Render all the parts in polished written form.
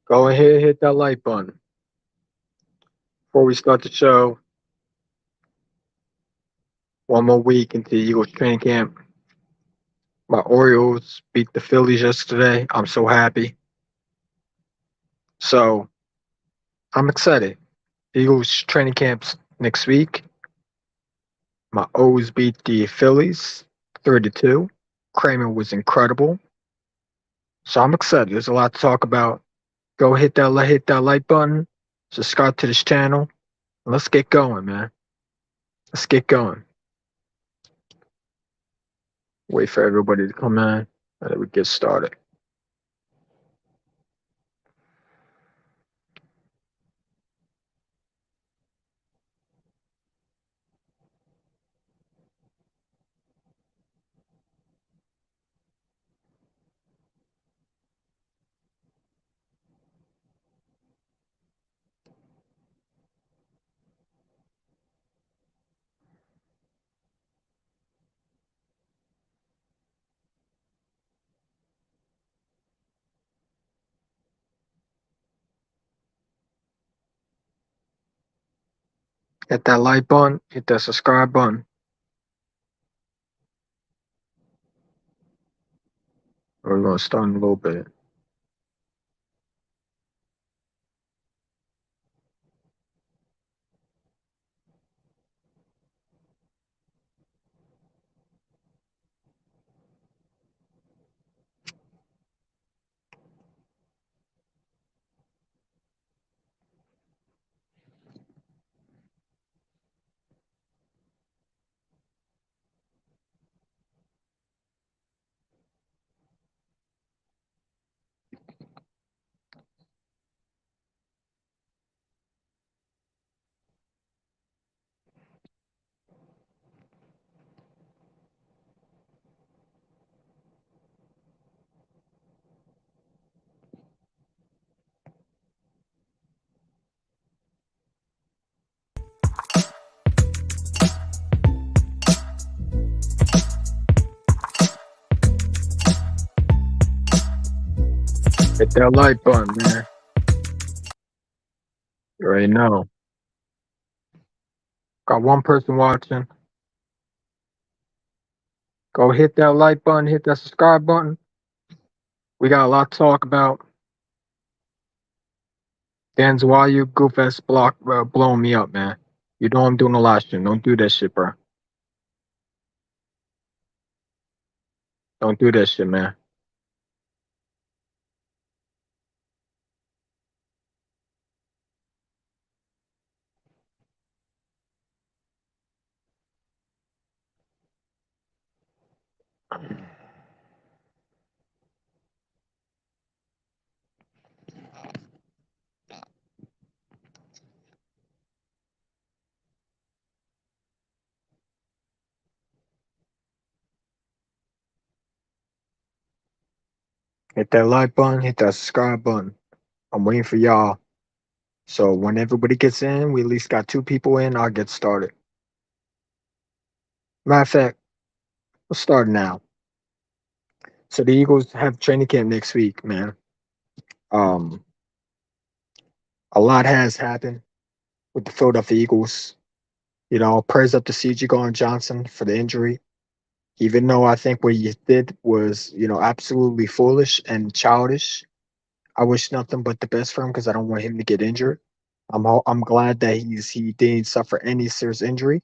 Go ahead, hit that like button. Before we start the show, one more week into the Eagles training camp. My Orioles beat the Phillies yesterday. I'm so happy. So I'm excited. Eagles training camps next week. My O's beat the Phillies 3-2. Kramer was incredible. So I'm excited. There's a lot to talk about. Go hit that like button. Subscribe to this channel. Let's get going, man. Let's get going. Wait for everybody to come in and then we get started. Hit that like button, hit that subscribe button. We're gonna start in a little bit. Hit that like button, man. You already know. Got one person watching. Go hit that like button, hit that subscribe button. We got a lot to talk about. Dan's why you goof ass block blowing me up, man. You know I'm doing a live stream. Don't do that shit, bro. Don't do that shit, man. Hit that like button, hit that subscribe button. I'm waiting for y'all. So when everybody gets in, we at least got two people in. I'll get started. Matter of fact, let's start now. So the Eagles have training camp next week, man. Um, a lot has happened with the Philadelphia Eagles. You know, praise up to CJ Garner Johnson for the injury. Even though I think what he did was, absolutely foolish and childish. I wish nothing but the best for him because I don't want him to get injured. I'm glad that he didn't suffer any serious injury.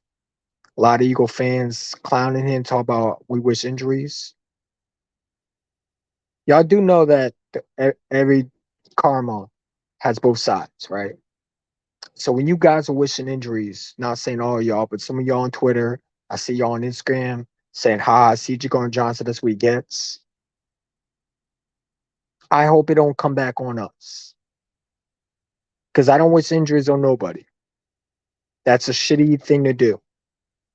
A lot of Eagle fans clowning him, talk about we wish injuries. Y'all do know that every karma has both sides, right? So when you guys are wishing injuries, not saying all y'all, but some of y'all on Twitter, I see y'all on Instagram saying, "Ha, CJ Garner Johnson, that's what he gets." I hope it don't come back on us because I don't wish injuries on nobody. That's a shitty thing to do.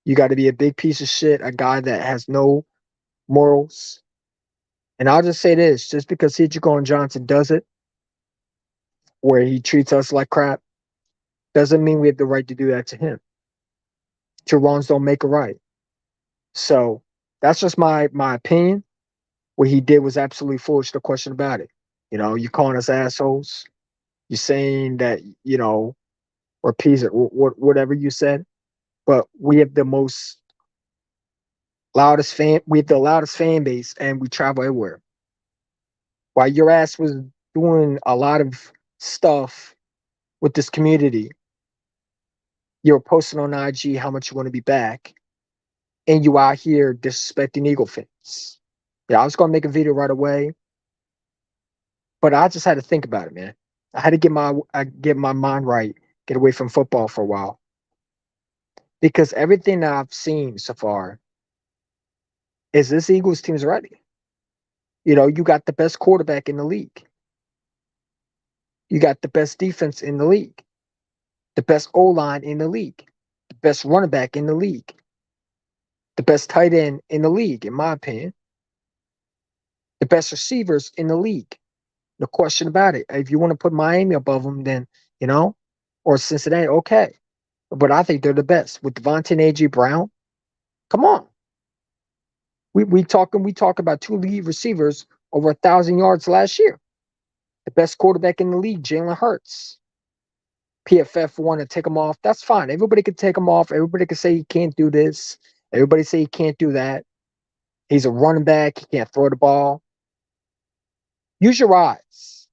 You got to be a big piece of shit, a guy that has no morals. And I'll just say this: just because CJ Garner Johnson does it, where he treats us like crap, doesn't mean we have the right to do that to him. Two wrongs don't make a right. So that's just my opinion. What he did was absolutely foolish. No question about it. You calling us assholes. You're saying that, or peace or whatever you said, but we have the most we have the loudest fan base and we travel everywhere. While your ass was doing a lot of stuff with this community, you're posting on IG how much you want to be back, and you out here disrespecting Eagle fans. Yeah, I was gonna make a video right away, but I just had to think about it, man. I had to get my mind right, get away from football for a while, because everything that I've seen so far is this Eagles team's ready. You got the best quarterback in the league. You got the best defense in the league, the best O line in the league, the best running back in the league, the best tight end in the league, in my opinion, the best receivers in the league. No question about it. If you want to put Miami above them, then, you know, or Cincinnati, okay. But I think they're the best. With Devontae and AJ Brown, come on. We talk about two lead receivers over 1,000 yards last year. The best quarterback in the league, Jalen Hurts. PFF want to take him off. That's fine. Everybody can take him off. Everybody can say he can't do this. Everybody say he can't do that. He's a running back. He can't throw the ball. Use your eyes.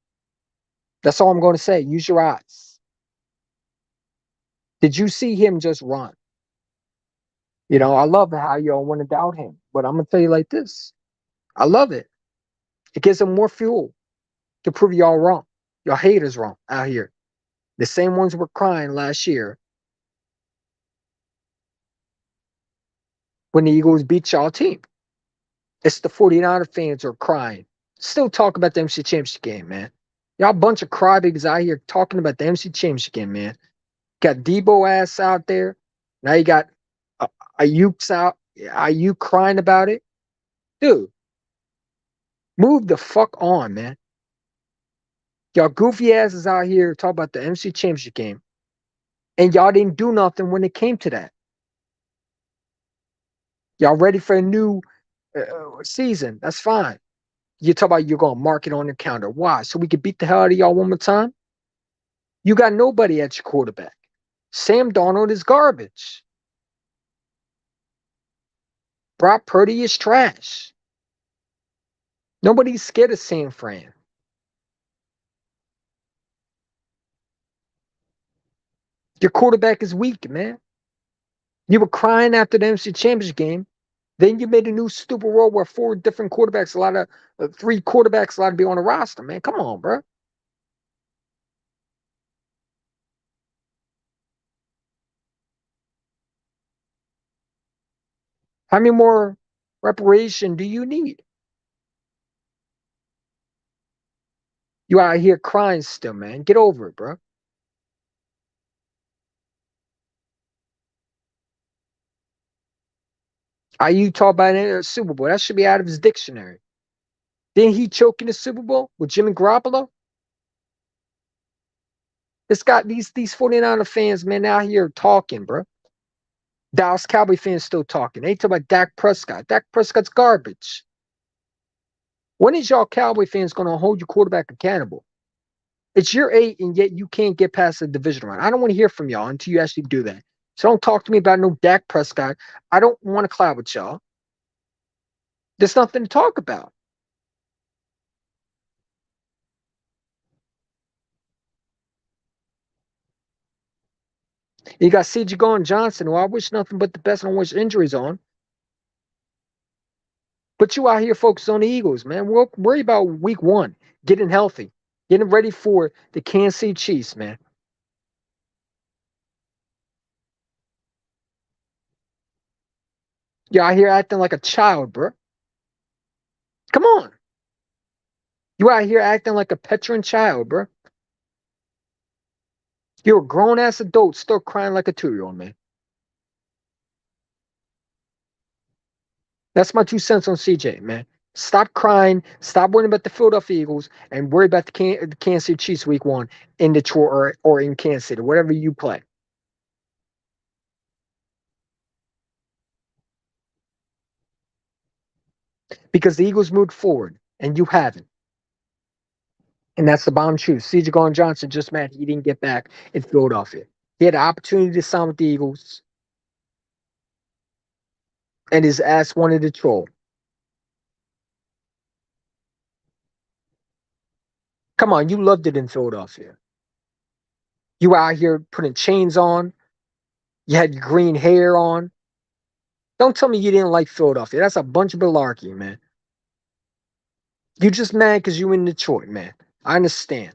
That's all I'm going to say. Use your eyes. Did you see him just run? I love how y'all want to doubt him, but I'm going to tell you like this. I love it. It gives him more fuel to prove y'all wrong. Y'all haters wrong out here. The same ones were crying last year when the Eagles beat y'all team. It's the 49er fans are crying. Still talk about the MC Championship game, man. Y'all a bunch of crybabies out here talking about the MC Championship game, man. Got Debo ass out there. Now you got Ayuk's out. Ayuk crying about it. Dude, move the fuck on, man. Y'all goofy asses out here talk about the MC Championship game. And y'all didn't do nothing when it came to that. Y'all ready for a new season. That's fine. You talk about you're going to mark it on the counter. Why? So we can beat the hell out of y'all one more time? You got nobody at your quarterback. Sam Darnold is garbage. Brock Purdy is trash. Nobody's scared of San Fran. Your quarterback is weak, man. You were crying after the NFC Championship game. Then you made a new stupid rule where four different quarterbacks, three quarterbacks allowed to be on the roster, man. Come on, bro. How many more reparation do you need? You out here crying still, man. Get over it, bro. Are you talking about a Super Bowl? That should be out of his dictionary. Didn't he choke in the Super Bowl with Jimmy Garoppolo? It's got these 49er fans, man, out here talking, bro. Dallas Cowboy fans still talking. They talk about Dak Prescott. Dak Prescott's garbage. When is y'all Cowboy fans going to hold your quarterback accountable? It's year 8, and yet you can't get past the division round. I don't want to hear from y'all until you actually do that. So don't talk to me about no Dak Prescott. I don't want to cloud with y'all. There's nothing to talk about. You got C.J. Gardner Johnson, who I wish nothing but the best and I wish injuries on. But you out here focused on the Eagles, man. Worry about week 1, getting healthy, getting ready for the Kansas City Chiefs, man. You out here acting like a child, bro. Come on. You out here acting like a petulant child, bro. You're a grown ass adult still crying like a 2-year-old, man. That's my 2 cents on CJ, man. Stop crying. Stop worrying about the Philadelphia Eagles and worry about the Kansas City Chiefs week 1 in Detroit or in Kansas City, whatever you play. Because the Eagles moved forward and you haven't. And that's the bomb truth. CJ Gardner Johnson just mad he didn't get back in Philadelphia. He had the opportunity to sign with the Eagles, and his ass wanted to troll. Come on, you loved it in Philadelphia. You were out here putting chains on. You had green hair on. Don't tell me you didn't like Philadelphia. That's a bunch of malarkey, man. You just mad because you in Detroit, man. I understand.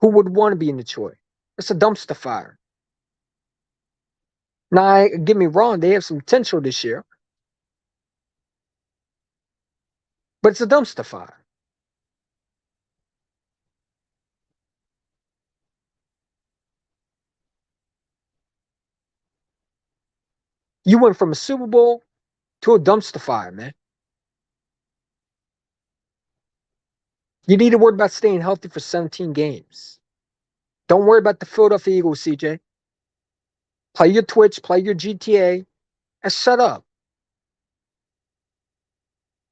Who would want to be in Detroit? It's a dumpster fire. Now, get me wrong, they have some potential this year, but it's a dumpster fire. You went from a Super Bowl to a dumpster fire, man. You need to worry about staying healthy for 17 games. Don't worry about the Philadelphia Eagles, CJ. Play your Twitch, play your GTA, and shut up.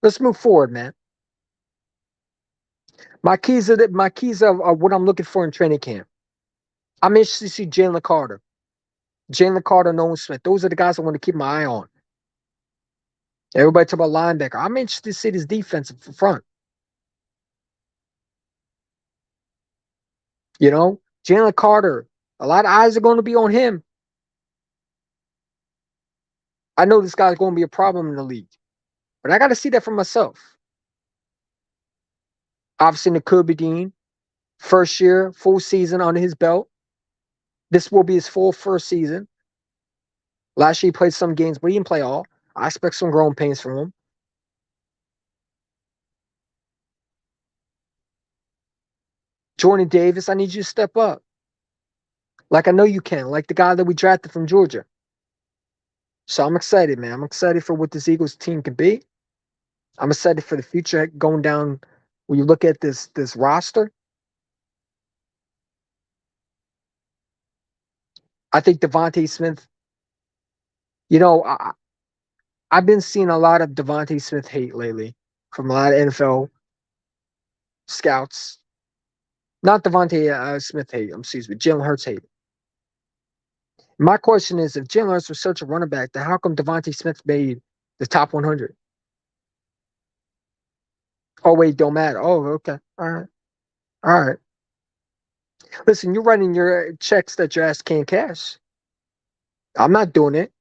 Let's move forward, man. My keys are what I'm looking for in training camp. I'm interested to see Jalen Carter, Nolan Smith. Those are the guys I want to keep my eye on. Everybody talk about linebacker. I'm interested to see this defensive front. You know, Jalen Carter. A lot of eyes are going to be on him. I know this guy's going to be a problem in the league, but I got to see that for myself. Obviously, Nakobe Dean, first year, full season under his belt. This will be his full first season. Last year he played some games, but he didn't play all. I expect some growing pains from him. Jordan Davis, I need you to step up. Like I know you can, like the guy that we drafted from Georgia. So I'm excited, man. I'm excited for what this Eagles team can be. I'm excited for the future going down. When you look at this roster, I think Devontae Smith. You know, I've been seeing a lot of Devontae Smith hate lately from a lot of NFL scouts. Not Devontae Smith hate. Excuse me, Jalen Hurts hate. My question is, if Jalen Hurts was such a running back, then how come Devontae Smith made the top 100? Oh wait, don't matter. Oh, okay, all right. Listen, you're writing your checks that your ass can't cash. I'm not doing it.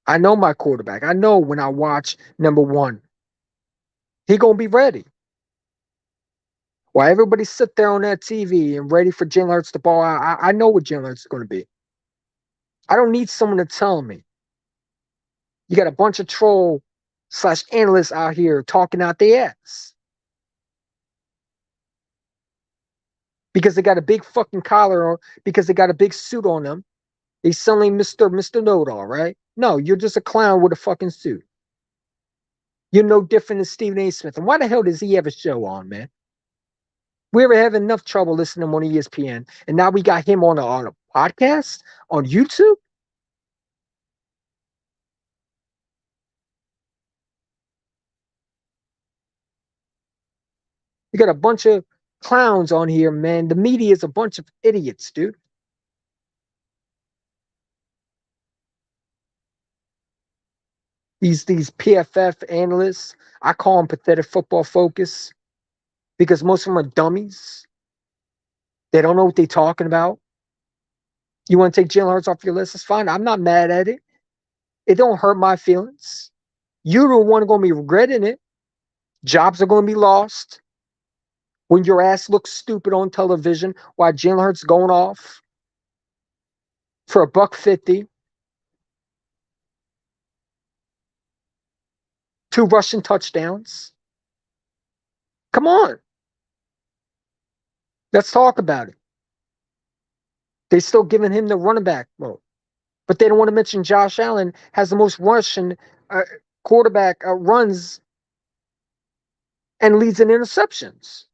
I know my quarterback. I know when I watch number one, he gonna be ready. While everybody sit there on that TV and ready for Jalen Hurts to ball out, I know what Jalen Hurts is going to be. I don't need someone to tell me. You got a bunch of troll / analysts out here talking out their ass because they got a big fucking collar or because they got a big suit on them. They suddenly Mr. Know-it-all, right? No, you're just a clown with a fucking suit. You're no different than Stephen A. Smith. And why the hell does he have a show on, man? We ever have enough trouble listening to him on ESPN, and now we got him on a podcast on YouTube? You got a bunch of clowns on here, man. The media is a bunch of idiots, dude. These PFF analysts, I call them pathetic football focus because most of them are dummies. They don't know what they're talking about. You want to take Jalen Hurts off your list? It's fine. I'm not mad at it. It don't hurt my feelings. You're the one going to be regretting it. Jobs are going to be lost when your ass looks stupid on television while Jalen Hurts going off for $150, 2 rushing touchdowns. Come on. Let's talk about it. They still giving him the running back role, but they don't want to mention Josh Allen has the most rushing quarterback runs and leads in interceptions.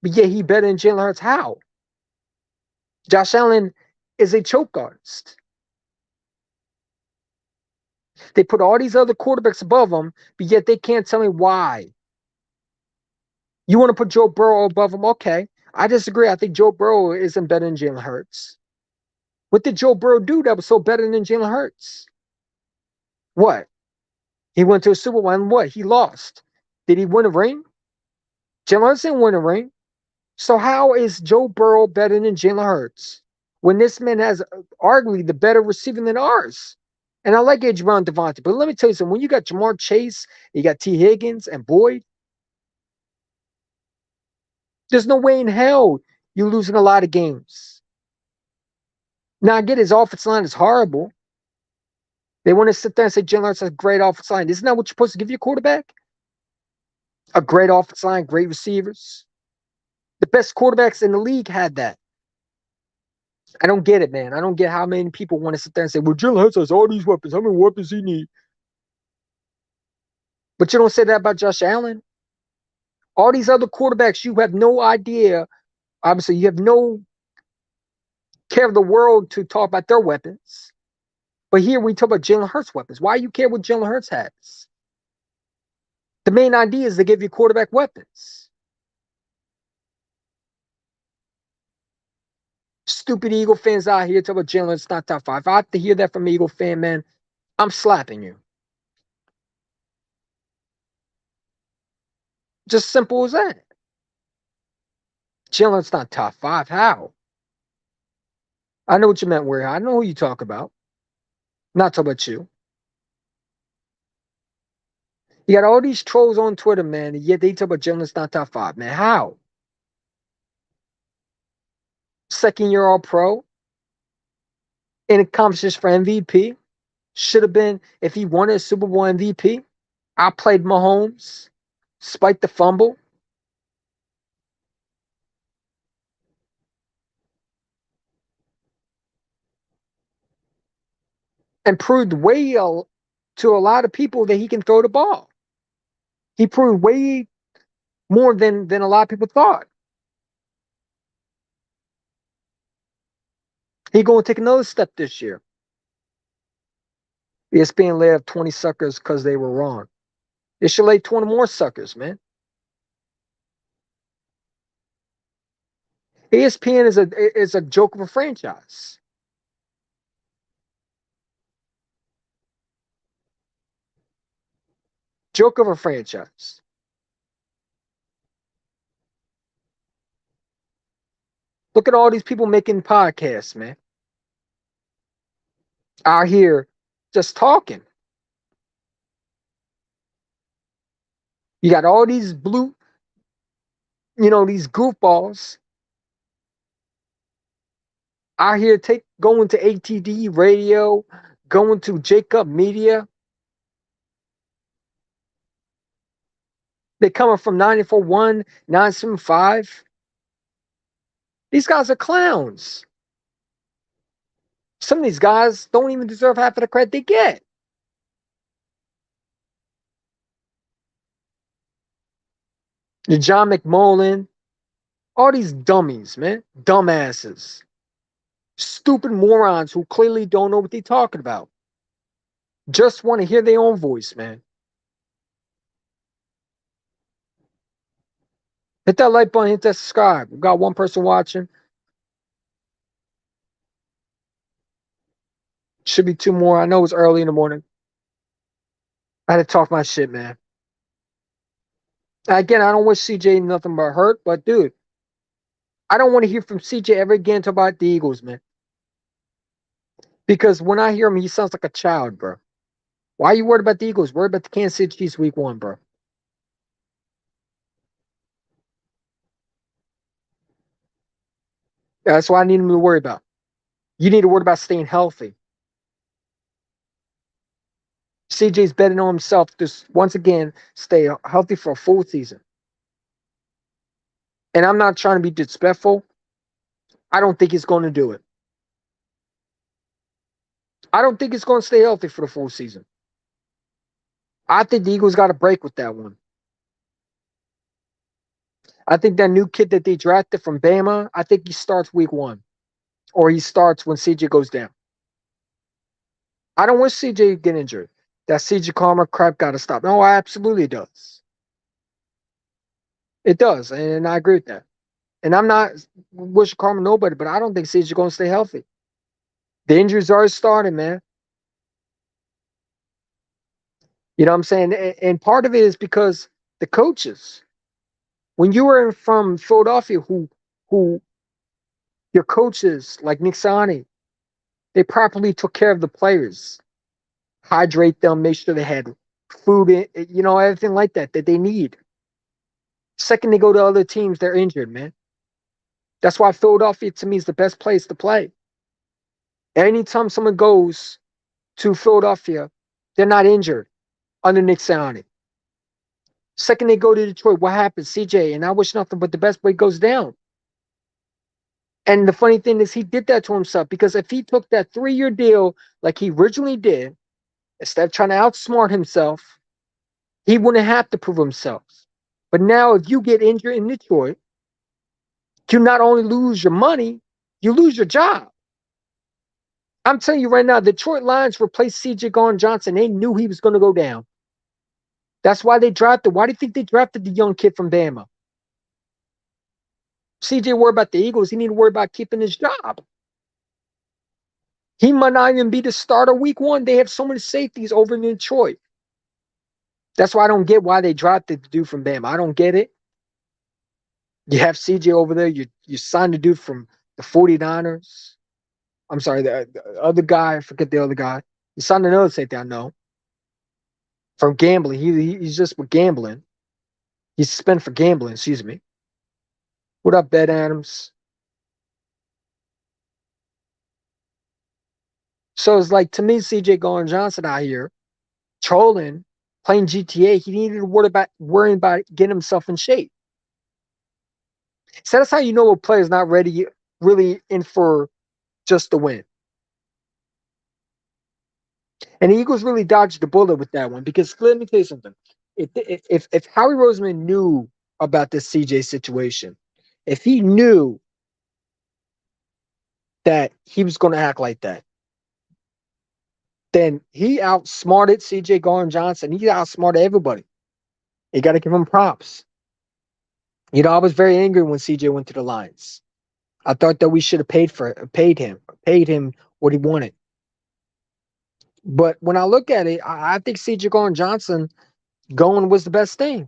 But yeah, he better than Jalen Hurts. How? Josh Allen is a choke artist. They put all these other quarterbacks above him, but yet they can't tell me why. You want to put Joe Burrow above him? Okay. I disagree. I think Joe Burrow isn't better than Jalen Hurts. What did Joe Burrow do that was so better than Jalen Hurts? What? He went to a Super Bowl and what? He lost. Did he win a ring? Jalen Hurts didn't win a ring. So how is Joe Burrow better than Jalen Hurts when this man has arguably the better receiving than ours? And I like Edge Brown, Devontae, but let me tell you something. When you got Jamar Chase, you got T. Higgins and Boyd, there's no way in hell you're losing a lot of games. Now I get his offensive line is horrible. They want to sit there and say Jalen Hurts has a great offensive line. Isn't that what you're supposed to give your quarterback? A great offensive line, great receivers. The best quarterbacks in the league had that. I don't get it, man. I don't get how many people want to sit there and say, well, Jalen Hurts has all these weapons. How many weapons he need? But you don't say that about Josh Allen. All these other quarterbacks, you have no idea. Obviously, you have no care of the world to talk about their weapons. But here we talk about Jalen Hurts' weapons. Why you care what Jalen Hurts has? The main idea is to give you quarterback weapons. Stupid Eagle fans out here talk about Jalen Hurts not top 5. If I have to hear that from an Eagle fan, man, I'm slapping you. Just simple as that. Jalen Hurts not top 5. How? I know what you meant, Warrior. I know who you talk about. Not talking about you. You got all these trolls on Twitter, man, and yet they talk about Jalen Hurts not top 5. Man, how? Second year All Pro in a competition for MVP. Should have been, if he won a Super Bowl MVP. I played Mahomes, spiked the fumble. And proved way to a lot of people that he can throw the ball. He proved way more than a lot of people thought. He going to take another step this year. ESPN laid off 20 suckers because they were wrong. They should lay 20 more suckers, man. ESPN is a joke of a franchise. Joke of a franchise. Look at all these people making podcasts, man. Out here just talking. You got all these these goofballs out here going to ATD radio, going to Jacob Media. They coming from 94.1, 975. These guys are clowns. Some of these guys don't even deserve half of the credit they get. The John McMullen, all these dummies, man, dumbasses, stupid morons who clearly don't know what they're talking about. Just want to hear their own voice, man. Hit that like button, hit that subscribe. We got one person watching. Should be 2 more. I know it's early in the morning. I had to talk my shit, man. Again, I don't wish CJ nothing but hurt, but dude, I don't want to hear from CJ ever again talk about the Eagles, man. Because when I hear him, he sounds like a child, bro. Why are you worried about the Eagles? Worried about the Kansas City Chiefs week 1, bro. That's what I need him to worry about. You need to worry about staying healthy. CJ's betting on himself to, once again, stay healthy for a full season. And I'm not trying to be disrespectful. I don't think he's going to do it. I don't think he's going to stay healthy for the full season. I think the Eagles got a break with that one. I think that new kid that they drafted from Bama, I think he starts week 1. Or he starts when CJ goes down. I don't wish CJ get injured. That CJ Karma crap got to stop. No, absolutely does. It does, and I agree with that. And I'm not wishing karma nobody, but I don't think CJ going to stay healthy. The injuries are starting, man. You know what I'm saying? And part of it is because the coaches. When you were from Philadelphia, who your coaches like Nick Sani, they properly took care of the players, hydrate them, make sure they had food, everything like that they need. Second, they go to other teams, they're injured, man. That's why Philadelphia to me is the best place to play. Anytime someone goes to Philadelphia, they're not injured under Nick Sirianni. Second, they go to Detroit. What happens? CJ, and I wish nothing but the best, but he goes down. And the funny thing is, he did that to himself because if he took that 3-year deal like he originally did, instead of trying to outsmart himself, he wouldn't have to prove himself. But now, if you get injured in Detroit, you not only lose your money, you lose your job. I'm telling you right now, Detroit Lions replaced CJ Gardner-Johnson. They knew he was going to go down. That's why they drafted. Why do you think they drafted the young kid from Bama? CJ worried about the Eagles. He need to worry about keeping his job. He might not even be the starter week 1. They have so many safeties over in Detroit. That's why I don't get why they drafted the dude from Bama. I don't get it. You have CJ over there. You signed the dude from the 49ers. I'm sorry, the other guy. I forget the other guy. You signed another safety I know. From gambling. He's just for gambling. He's suspended for gambling, excuse me. What up, Ben Adams? So it's like, to me, CJ Gardner-Johnson out here trolling, playing GTA. He needed to worrying about getting himself in shape. So that's how you know a player's not ready, really in for just the win. And the Eagles really dodged the bullet with that one because let me tell you something. If Howie Roseman knew about this CJ situation, if he knew that he was going to act like that, then he outsmarted CJ Gardner-Johnson. He outsmarted everybody. You got to give him props. I was very angry when CJ went to the Lions. I thought that we should have paid him what he wanted. But when I look at it, I think CJ Gardner-Johnson going was the best thing.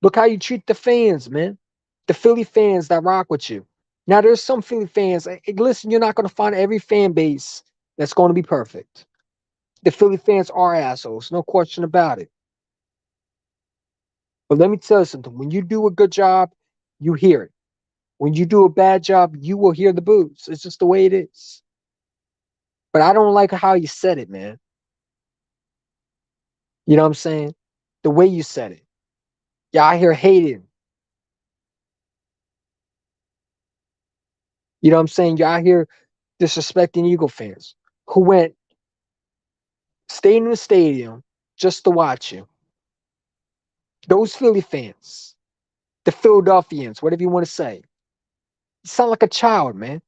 Look how you treat the fans, man. The Philly fans that rock with you. Now, there's some Philly fans. Listen, you're not going to find every fan base that's going to be perfect. The Philly fans are assholes, no question about it. But let me tell you something. When you do a good job, you hear it. When you do a bad job, you will hear the boos. It's just the way it is. But I don't like how you said it, man. You know what I'm saying? The way you said it. Yeah, I hear hating. You know what I'm saying? You're out here disrespecting Eagle fans who stayed in the stadium just to watch you. Those Philly fans, the Philadelphians, whatever you want to say. You sound like a child, man.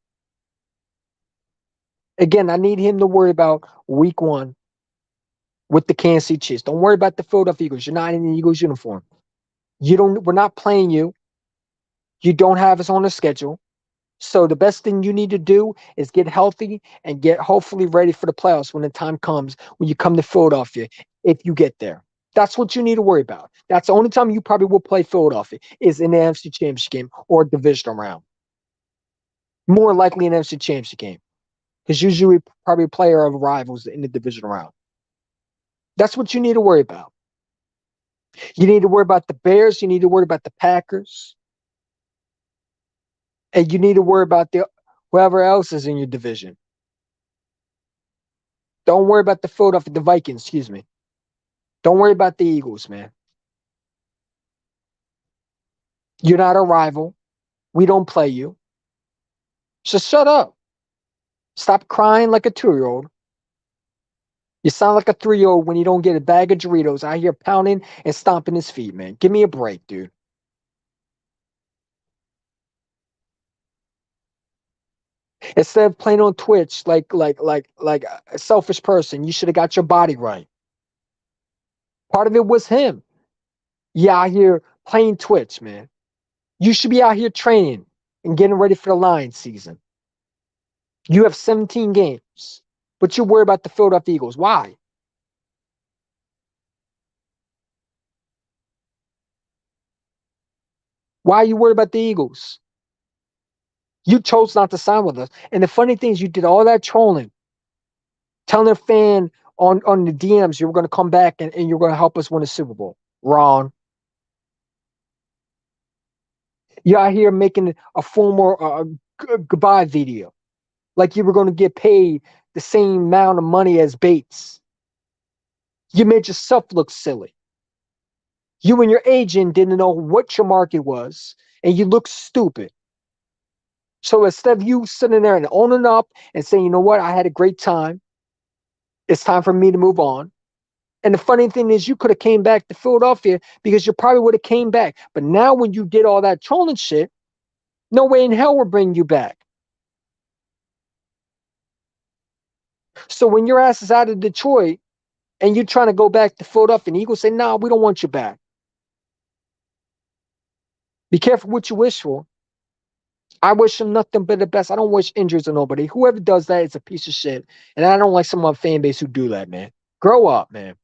Again, I need him to worry about week 1 with the Kansas City Chiefs. Don't worry about the Philadelphia Eagles. You're not in the Eagles uniform. We're not playing you. You don't have us on the schedule. So the best thing you need to do is get healthy and get hopefully ready for the playoffs when the time comes when you come to Philadelphia, if you get there. That's what you need to worry about. That's the only time you probably will play Philadelphia is in the NFC Championship game or divisional round. More likely an NFC Championship game because usually we probably play our rivals in the divisional round. That's what you need to worry about. You need to worry about the Bears. You need to worry about the Packers. And you need to worry about whoever else is in your division. Don't worry about the Vikings, excuse me. Don't worry about the Eagles, man. You're not a rival. We don't play you. Just shut up. Stop crying like a 2-year-old. You sound like a 3-year-old when you don't get a bag of Doritos out here pounding and stomping his feet, man. Give me a break, dude. Instead of playing on Twitch like a selfish person, you should have got your body right. Part of it was him. Yeah, out here playing Twitch, man. You should be out here training and getting ready for the Lions season. You have 17 games, but you worry about the Philadelphia Eagles. Why? Why are you worried about the Eagles? You chose not to sign with us. And the funny thing is, you did all that trolling, telling a fan on the DMs you were going to come back and you're going to help us win a Super Bowl. Wrong. You're out here making a formal goodbye video like you were going to get paid the same amount of money as Bates. You made yourself look silly. You and your agent didn't know what your market was, and you look stupid. So instead of you sitting there and owning up and saying, you know what, I had a great time, it's time for me to move on. And the funny thing is, you could have came back to Philadelphia because you probably would have came back. But now when you did all that trolling shit, no way in hell we're bringing you back. So when your ass is out of Detroit and you're trying to go back to Philadelphia, and the Eagles say, nah, we don't want you back. Be careful what you wish for. I wish him nothing but the best. I don't wish injuries on nobody. Whoever does that is a piece of shit. And I don't like some of my fan base who do that, man. Grow up, man.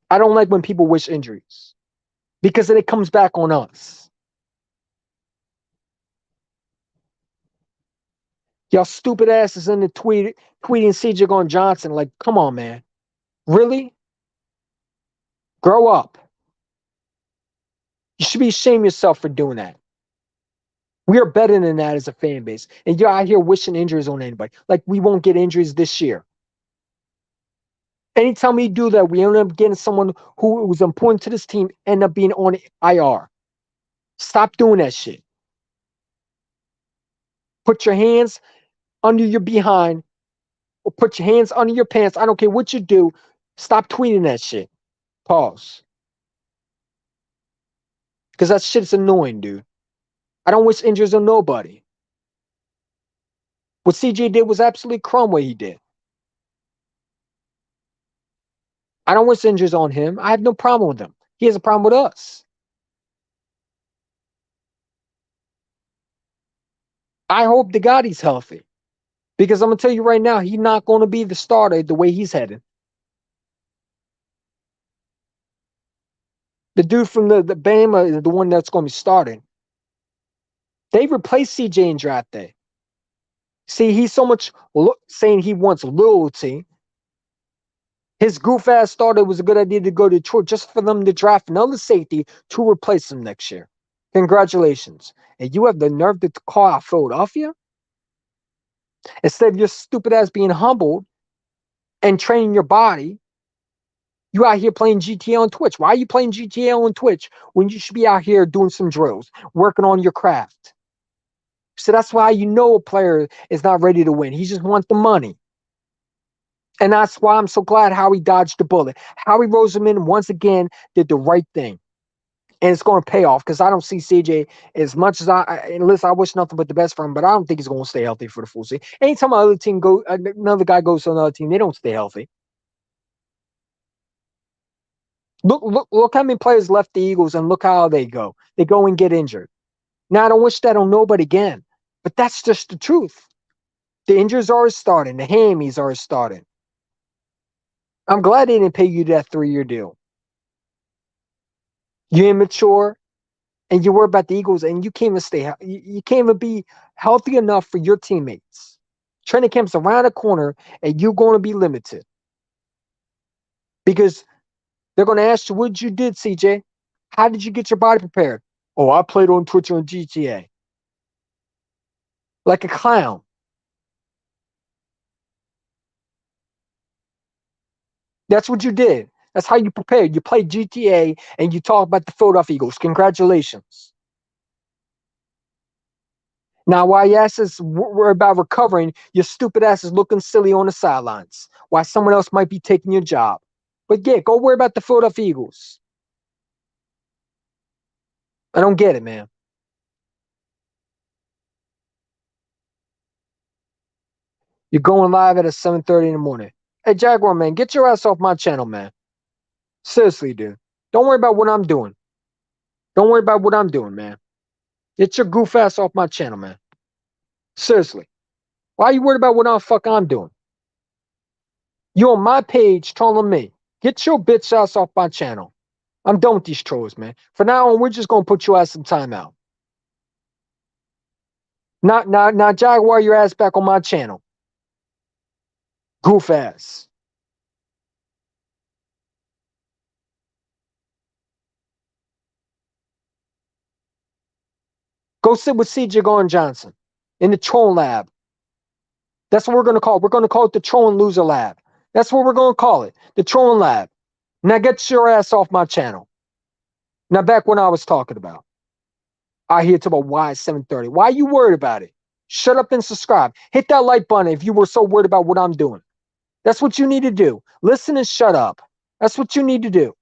I don't like when people wish injuries because then it comes back on us. Y'all stupid asses in the tweeting CJ Gardner Johnson. Like, come on, man. Really? Grow up. You should be ashamed of yourself for doing that. We are better than that as a fan base. And you're out here wishing injuries on anybody. Like, we won't get injuries this year. Anytime we do that, we end up getting someone who was important to this team end up being on IR. Stop doing that shit. Put your hands under your behind or put your hands under your pants. I don't care what you do. Stop tweeting that shit. Pause. Because that shit's annoying, dude. I don't wish injuries on nobody. What CJ did was absolutely crumb what he did. I don't wish injuries on him. I have no problem with him. He has a problem with us. I hope to God he's healthy. Because I'm going to tell you right now, he's not going to be the starter the way he's heading. The dude from the Bama is the one that's going to be starting. They replaced CJ in draft day. See, he's so much saying he wants loyalty. His goof ass thought it was a good idea to go to Detroit just for them to draft another safety to replace him next year. Congratulations. And you have the nerve to call out Philadelphia? Instead of your stupid ass being humbled and training your body, you out here playing GTA on Twitch. Why are you playing GTA on Twitch when you should be out here doing some drills, working on your craft? So that's why you know a player is not ready to win. He just wants the money. And that's why I'm so glad Howie dodged the bullet. Howie Roseman, once again, did the right thing. And it's going to pay off because I don't see CJ as much as listen, I wish nothing but the best for him, but I don't think he's going to stay healthy for the full season. Anytime another guy goes to another team, they don't stay healthy. Look how many players left the Eagles and look how they go. They go and get injured. Now, I don't wish that on nobody again, but that's just the truth. The injuries are starting. The hammies are starting. I'm glad they didn't pay you that 3-year deal. You're immature, and you worry about the Eagles, and you can't even you can't even be healthy enough for your teammates. Training camp's around the corner, and you're going to be limited because they're going to ask you, what you did, CJ? How did you get your body prepared? Oh, I played on Twitch on GTA. Like a clown. That's what you did. That's how you prepared. You played GTA and you talk about the Philadelphia Eagles. Congratulations. Now, while your ass is worried about recovering, your stupid ass is looking silly on the sidelines while someone else might be taking your job. But yeah, go worry about the Philadelphia Eagles. I don't get it, man. You're going live at 7:30 in the morning. Hey, Jaguar, man, get your ass off my channel, man. Seriously, dude. Don't worry about what I'm doing. Don't worry about what I'm doing, man. Get your goof ass off my channel, man. Seriously. Why are you worried about what the fuck I'm doing? You on my page telling me, get your bitch ass off my channel. I'm done with these trolls, man. From now on, we're just gonna put your ass some time out. Not Jaguar your ass back on my channel. Goof ass. Go sit with CJ Gordon Johnson in the troll lab. That's what we're gonna call it. We're gonna call it the troll and loser lab. That's what we're gonna call it. The trolling lab. Now get your ass off my channel. Now back when I was talking about. I hear about why 7:30. Why are you worried about it? Shut up and subscribe. Hit that like button if you were so worried about what I'm doing. That's what you need to do. Listen and shut up. That's what you need to do.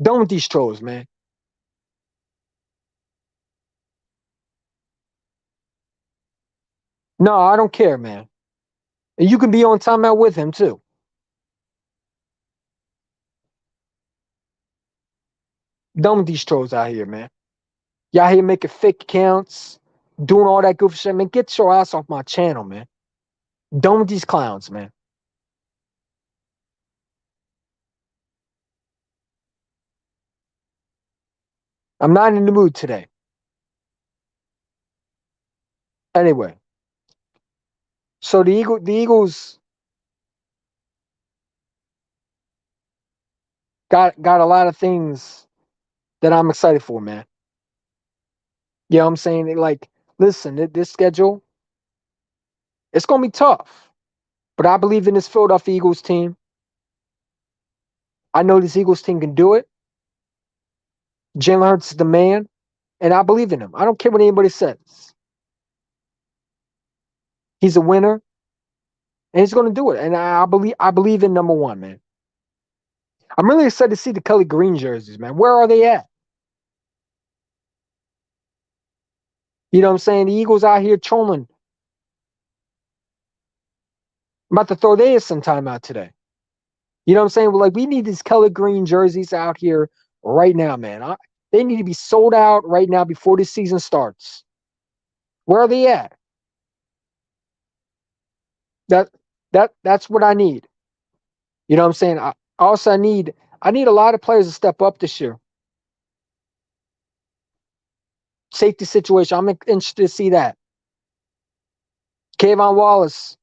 Done with these trolls, man. No, I don't care, man. And you can be on timeout with him too. Done with these trolls out here, man. Y'all here making fake accounts, doing all that goofy shit, man. Get your ass off my channel, man. Done with these clowns, man. I'm not in the mood today. Anyway, so the Eagles got a lot of things that I'm excited for, man. You know what I'm saying? Like, listen, this schedule, it's gonna be tough. But I believe in this Philadelphia Eagles team. I know this Eagles team can do it. Jalen Hurts is the man, and I believe in him. I don't care what anybody says. He's a winner, and he's gonna do it. And I believe in number one, man. I'm really excited to see the Kelly Green jerseys, man. Where are they at? You know what I'm saying? The Eagles out here trolling. I'm about to throw theirs some time out today. You know what I'm saying? Like, we need these Kelly Green jerseys out here right now, man. They need to be sold out right now before this season starts. Where are they at? That that's what I need. You know what I'm saying? I need a lot of players to step up this year. Safety situation. I'm interested to see that. Kayvon Wallace,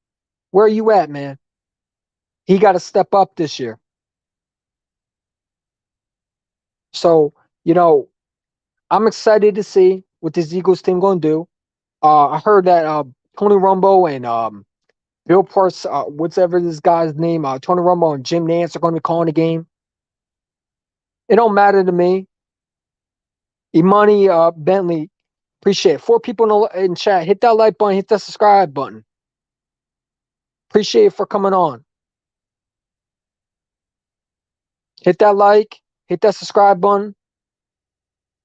where are you at, man? He got to step up this year. So, you know, I'm excited to see what this Eagles team going to do. I heard that Tony Romo and Bill Parcells, whatever this guy's name, Tony Romo and Jim Nantz are going to be calling the game. It don't matter to me. Imani Bentley, appreciate it. 4 people in chat. Hit that like button. Hit that subscribe button. Appreciate it for coming on. Hit that like. Hit that subscribe button.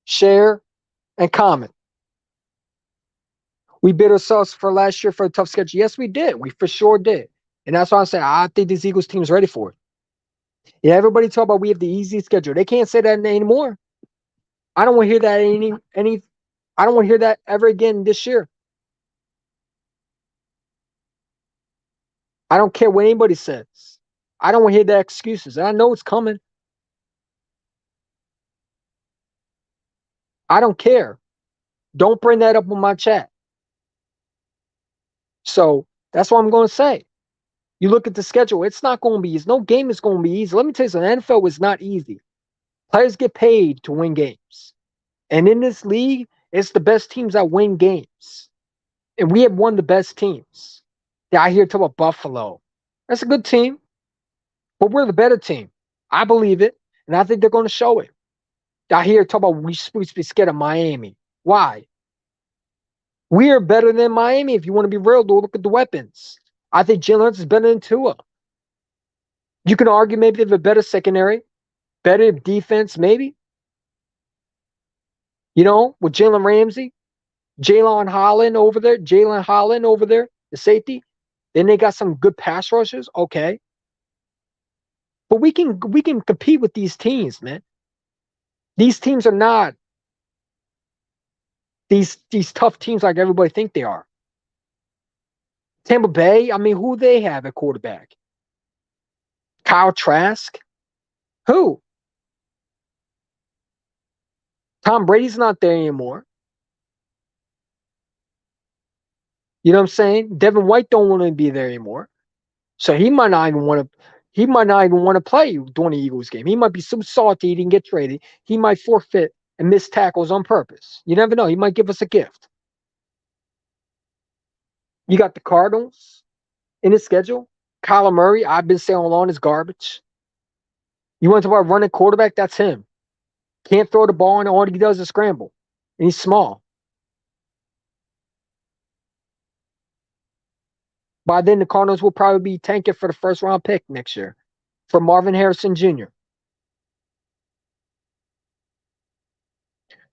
Share and comment. We bid ourselves for last year for a tough schedule. Yes, we did. We for sure did. And that's why I'm saying I think this Eagles team is ready for it. Yeah, everybody talk about we have the easiest schedule. They can't say that anymore. I don't want to hear that any I don't want to hear that ever again this year. I don't care what anybody says. I don't want to hear the excuses. And I know it's coming. I don't care. Don't bring that up on my chat. So that's what I'm going to say. You look at the schedule, it's not going to be easy. No game is going to be easy. Let me tell you something. The NFL is not easy. Players get paid to win games. And in this league, it's the best teams that win games. And we have one of the best teams. Yeah, I hear talk about Buffalo. That's a good team. But we're the better team. I believe it. And I think they're going to show it. I hear talk about we supposed to be scared of Miami. Why? We are better than Miami. If you want to be real, look at the weapons. I think Jalen Hurts is better than Tua. You can argue maybe they have a better secondary, better defense, maybe. You know, with Jalen Ramsey, Jalen Holland over there, the safety. Then they got some good pass rushers. Okay. But we can compete with these teams, man. These teams are not these tough teams like everybody think they are. Tampa Bay, I mean, who they have at quarterback? Kyle Trask? Who? Tom Brady's not there anymore. You know what I'm saying? Devin White don't want to be there anymore. So he might not even want to play during the Eagles game. He might be so salty he didn't get traded. He might forfeit and miss tackles on purpose. You never know. He might give us a gift. You got the Cardinals in his schedule. Kyler Murray, I've been saying all along, is garbage. You want to talk about running quarterback? That's him. Can't throw the ball, and all he does is scramble. And he's small. By then, the Cardinals will probably be tanking for the first round pick next year for Marvin Harrison Jr.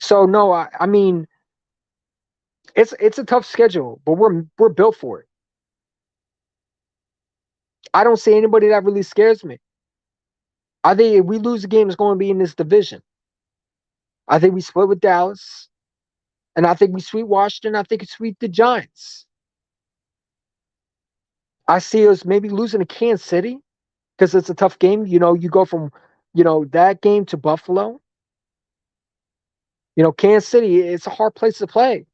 So no, I mean it's a tough schedule, but we're built for it. I don't see anybody that really scares me. I think if we lose the game, it's going to be in this division. I think we split with Dallas, and I think we sweep Washington. I think we sweep the Giants. I see us maybe losing to Kansas City because it's a tough game. You know, you go from that game to Buffalo. Kansas City, it's a hard place to play,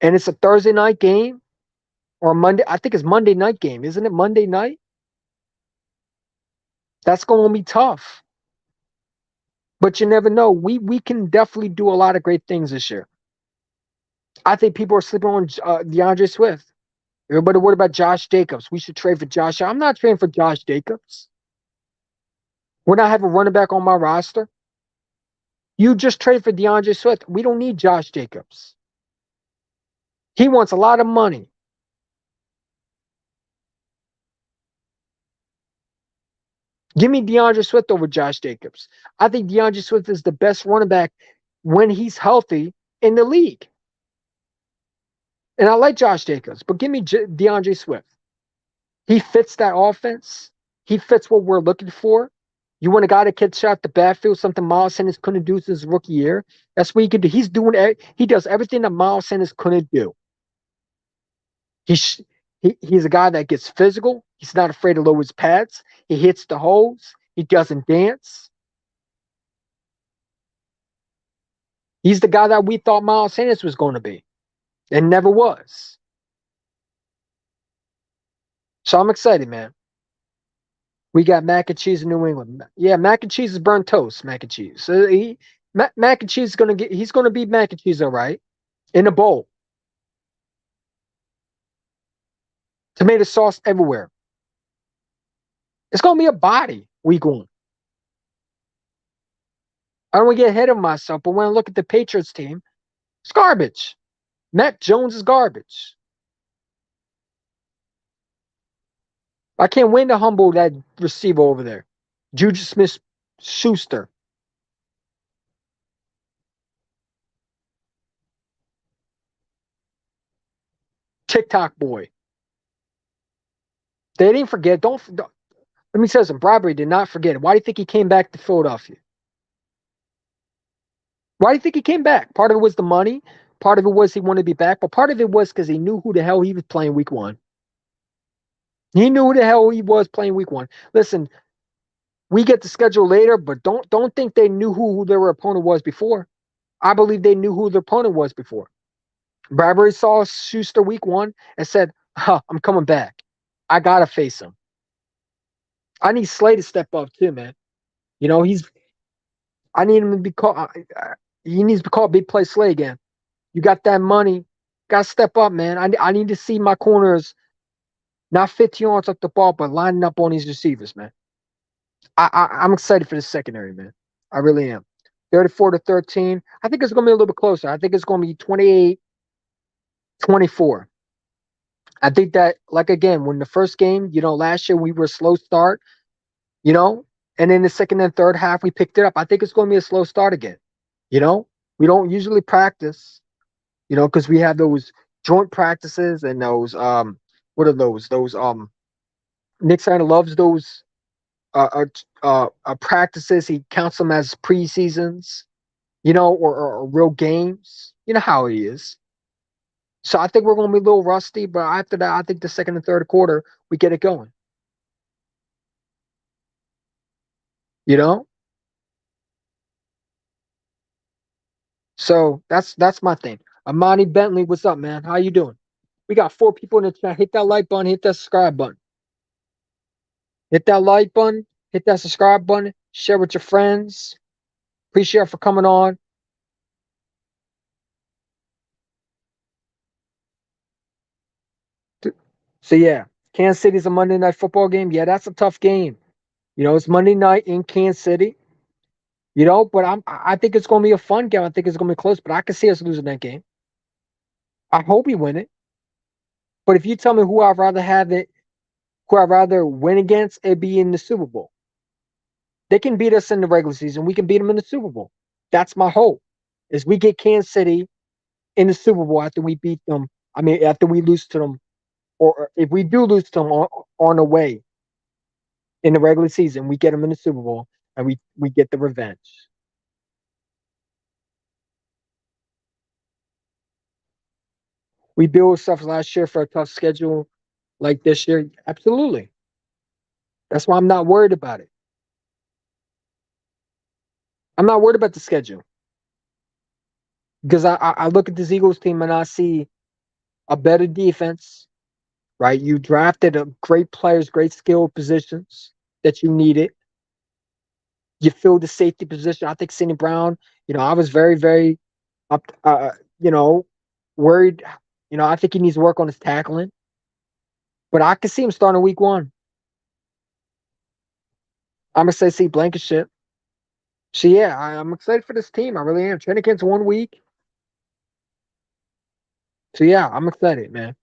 and it's a Thursday night game or Monday. I think it's Monday night game, isn't it? Monday night. That's going to be tough. But you never know. We can definitely do a lot of great things this year. I think people are sleeping on DeAndre Swift. Everybody worried about Josh Jacobs. We should trade for Josh. I'm not trading for Josh Jacobs. We're not having a running back on my roster. You just trade for DeAndre Swift. We don't need Josh Jacobs. He wants a lot of money. Give me DeAndre Swift over Josh Jacobs. I think DeAndre Swift is the best running back when he's healthy in the league. And I like Josh Jacobs, but give me DeAndre Swift. He fits that offense. He fits what we're looking for. You want a guy that can shot the backfield, something Miles Sanders couldn't do since his rookie year. That's what he can do. He does everything that Miles Sanders couldn't do. He's a guy that gets physical. He's not afraid to lower his pads. He hits the holes. He doesn't dance. He's the guy that we thought Miles Sanders was going to be and never was. So I'm excited, man. We got mac and cheese in New England. Yeah, mac and cheese is burnt toast. Mac and cheese. So mac and cheese is he's gonna be mac and cheese, all right, in a bowl. Tomato sauce everywhere. It's gonna be a body week one. I don't want to get ahead of myself, but when I look at the Patriots team, it's garbage. Mac Jones is garbage. I can't wait to humble that receiver over there, Juju Smith Schuster. TikTok boy. They didn't forget. Don't let me say something. Bradbury did not forget it. Why do you think he came back to Philadelphia? Why do you think he came back? Part of it was the money. Part of it was he wanted to be back. But part of it was because he knew who the hell he was playing week one. He knew who the hell he was playing week one. Listen, we get the schedule later, but don't think they knew who their opponent was before. I believe they knew who their opponent was before. Bradbury saw Schuster week one and said, I'm coming back. I got to face him. I need Slay to step up too, man. I need him to be called. He needs to be called Big Play Slay again. You got that money. Got to step up, man. I need to see my corners not 50 yards up the ball, but lining up on these receivers, man. I'm excited for the secondary, man. I really am. 34-13. I think it's going to be a little bit closer. I think it's going to be 28-24. I think that, like, again, when the first game, last year we were a slow start, and in the second and third half we picked it up. I think it's going to be a slow start again. We don't usually practice, because we have those joint practices and those what are those? Those Nick Sander loves those practices. He counts them as preseasons, you know, or real games. You know how he is. So I think we're going to be a little rusty, but after that, I think the second and third quarter we get it going. You know, so that's my thing. Amani Bentley, what's up, man? How you doing? We got 4 people in the chat. Hit that like button. Hit that subscribe button. Hit that like button. Hit that subscribe button. Share with your friends. Appreciate it for coming on. So yeah, Kansas City's a Monday night football game. Yeah, that's a tough game. You know, it's Monday night in Kansas City. You know, but I think it's going to be a fun game. I think it's going to be close, but I can see us losing that game. I hope we win it. But if you tell me who I'd rather win against, it'd be in the Super Bowl. They can beat us in the regular season. We can beat them in the Super Bowl. That's my hope. Is we get Kansas City in the Super Bowl after we beat them. I mean, after we lose to them, or if we do lose to them on the way in the regular season, we get them in the Super Bowl and we get the revenge. We build stuff last year for a tough schedule like this year. Absolutely. That's why I'm not worried about it. I'm not worried about the schedule because I look at this Eagles team and I see a better defense, right? You drafted a great players, great skill positions that you needed. You filled the safety position. I think Sidney Brown, you know, I was very, very up, you know, worried. You know, I think he needs to work on his tackling, but I can see him starting week one. I'm gonna say see Blankenship. So yeah, I'm excited for this team. I really am. Training camp's 1 week. So yeah, I'm excited, man.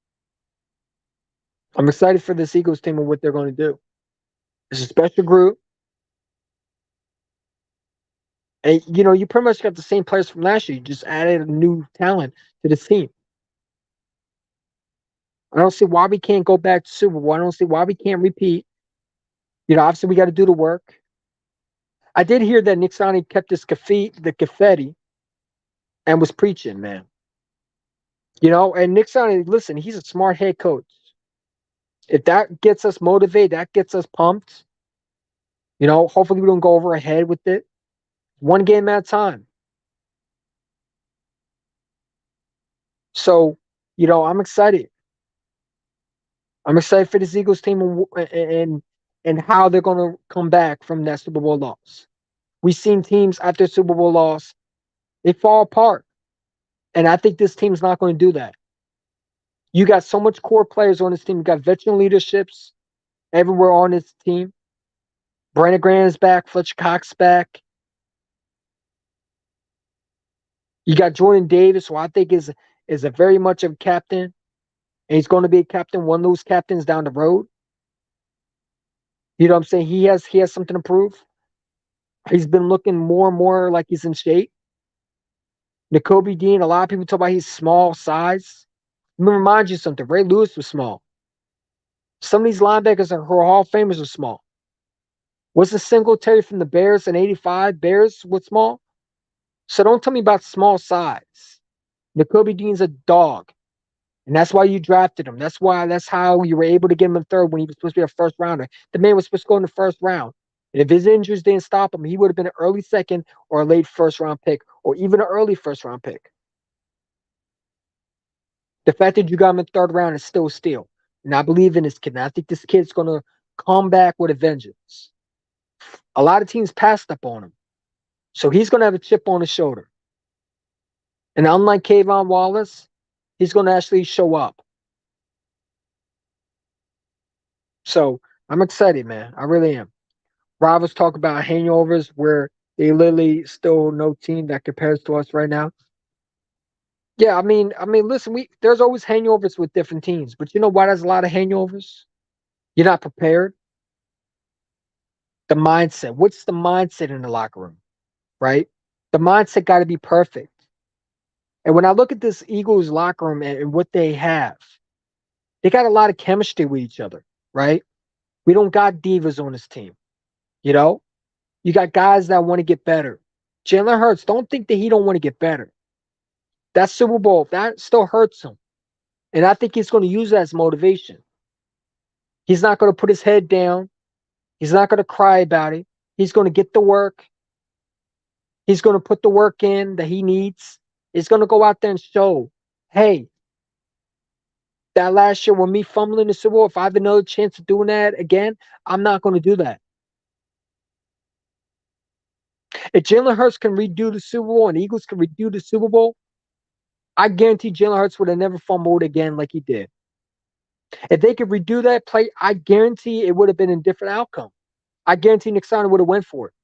I'm excited for this Eagles team and what they're going to do. It's a special group. And you know, you pretty much got the same players from last year. You just added a new talent to the team. I don't see why we can't go back to Super Bowl. I don't see why we can't repeat. You know, obviously we got to do the work. I did hear that Nick Sani kept the confetti, and was preaching, man. You know, and Nick Sani, listen, he's a smart head coach. If that gets us motivated, that gets us pumped. You know, hopefully we don't go over our head with it. One game at a time. So, you know, I'm excited. I'm excited for this Eagles team and how they're going to come back from that Super Bowl loss. We've seen teams after Super Bowl loss, they fall apart. And I think this team's not going to do that. You got so much core players on this team. You got veteran leaderships everywhere on this team. Brandon Graham's back. Fletcher Cox back. You got Jordan Davis, who I think is a very much of a captain. And he's going to be a captain, one of those captains down the road. You know what I'm saying? He has something to prove. He's been looking more and more like he's in shape. Nakobe Dean, a lot of people talk about he's small size. Let me remind you something. Ray Lewis was small. Some of these linebackers who are Hall of Famers are small. Was the Singletary from the Bears in '85? Bears was small. So don't tell me about small size. Nakobe Dean's a dog. And that's why you drafted him. That's how you were able to get him in third when he was supposed to be a first rounder. The man was supposed to go in the first round. And if his injuries didn't stop him, he would have been an early second or a late first round pick, or even an early first round pick. The fact that you got him in third round is still a steal. And I believe in this kid. And I think this kid's gonna come back with a vengeance. A lot of teams passed up on him. So he's gonna have a chip on his shoulder. And unlike Kayvon Wallace, he's gonna actually show up. So I'm excited, man. I really am. Rivals talk about hangovers where they literally still no team that compares to us right now. Yeah, I mean, listen, there's always hangovers with different teams, but you know why there's a lot of hangovers? You're not prepared. The mindset. What's the mindset in the locker room? Right? The mindset got to be perfect. And when I look at this Eagles locker room and what they have, they got a lot of chemistry with each other, right? We don't got divas on this team. You know, you got guys that want to get better. Jalen Hurts, don't think that he don't want to get better. That Super Bowl, that still hurts him. And I think he's going to use that as motivation. He's not going to put his head down. He's not going to cry about it. He's going to get the work. He's going to put the work in that he needs. He's going to go out there and show, hey, that last year with me fumbling the Super Bowl, if I have another chance of doing that again, I'm not going to do that. If Jalen Hurts can redo the Super Bowl and Eagles can redo the Super Bowl, I guarantee Jalen Hurts would have never fumbled again like he did. If they could redo that play, I guarantee it would have been a different outcome. I guarantee Nick Sirianni would have went for it.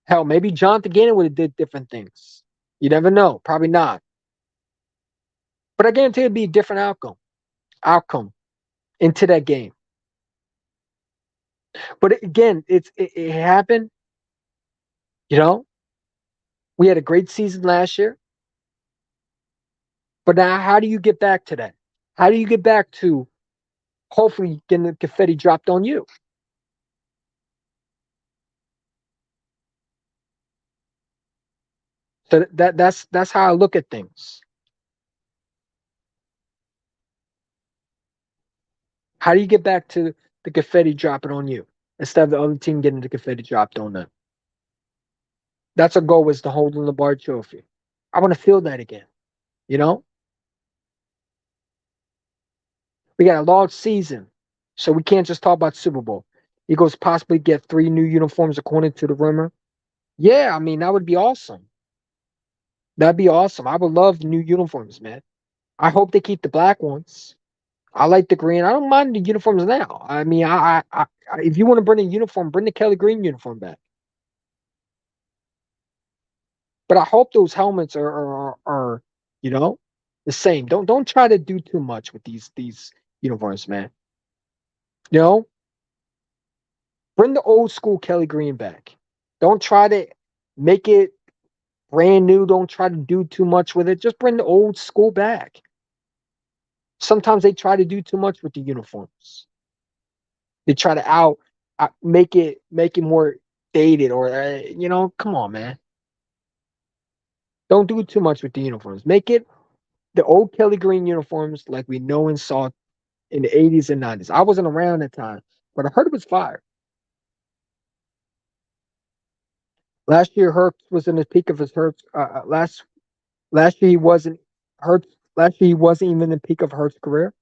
Hell, maybe Jonathan Gannon would have did different things. You never know. Probably not. But I guarantee it'd be a different outcome into that game. But again, it happened. You know, we had a great season last year. But now, how do you get back to that? How do you get back to hopefully getting the confetti dropped on you? So that's how I look at things. How do you get back to the confetti dropping on you instead of the other team getting the confetti dropped on them? That's our goal, is to hold on the bar trophy. I want to feel that again. You know, we got a long season, so we can't just talk about Super Bowl. Eagles possibly get 3 new uniforms according to the rumor. Yeah, I mean that would be awesome. That'd be awesome. I would love new uniforms, man. I hope they keep the black ones. I like the green. I don't mind the uniforms now. I mean, if you want to bring a uniform, bring the Kelly Green uniform back. But I hope those helmets are you know the same. Don't try to do too much with these uniforms, man. You know, bring the old school Kelly Green back. Don't try to make it brand new. Don't try to do too much with it. Just bring the old school back. Sometimes they try to do too much with the uniforms. They try to make it more dated, or come on, man. Don't do too much with the uniforms. Make it the old Kelly Green uniforms like we know and saw in the 80s and 90s. I wasn't around that time, but I heard it was fire. Last year, Hurts was in the peak of his Hurts. Last year he wasn't Hurts. Last year he wasn't even in the peak of Hurts' career.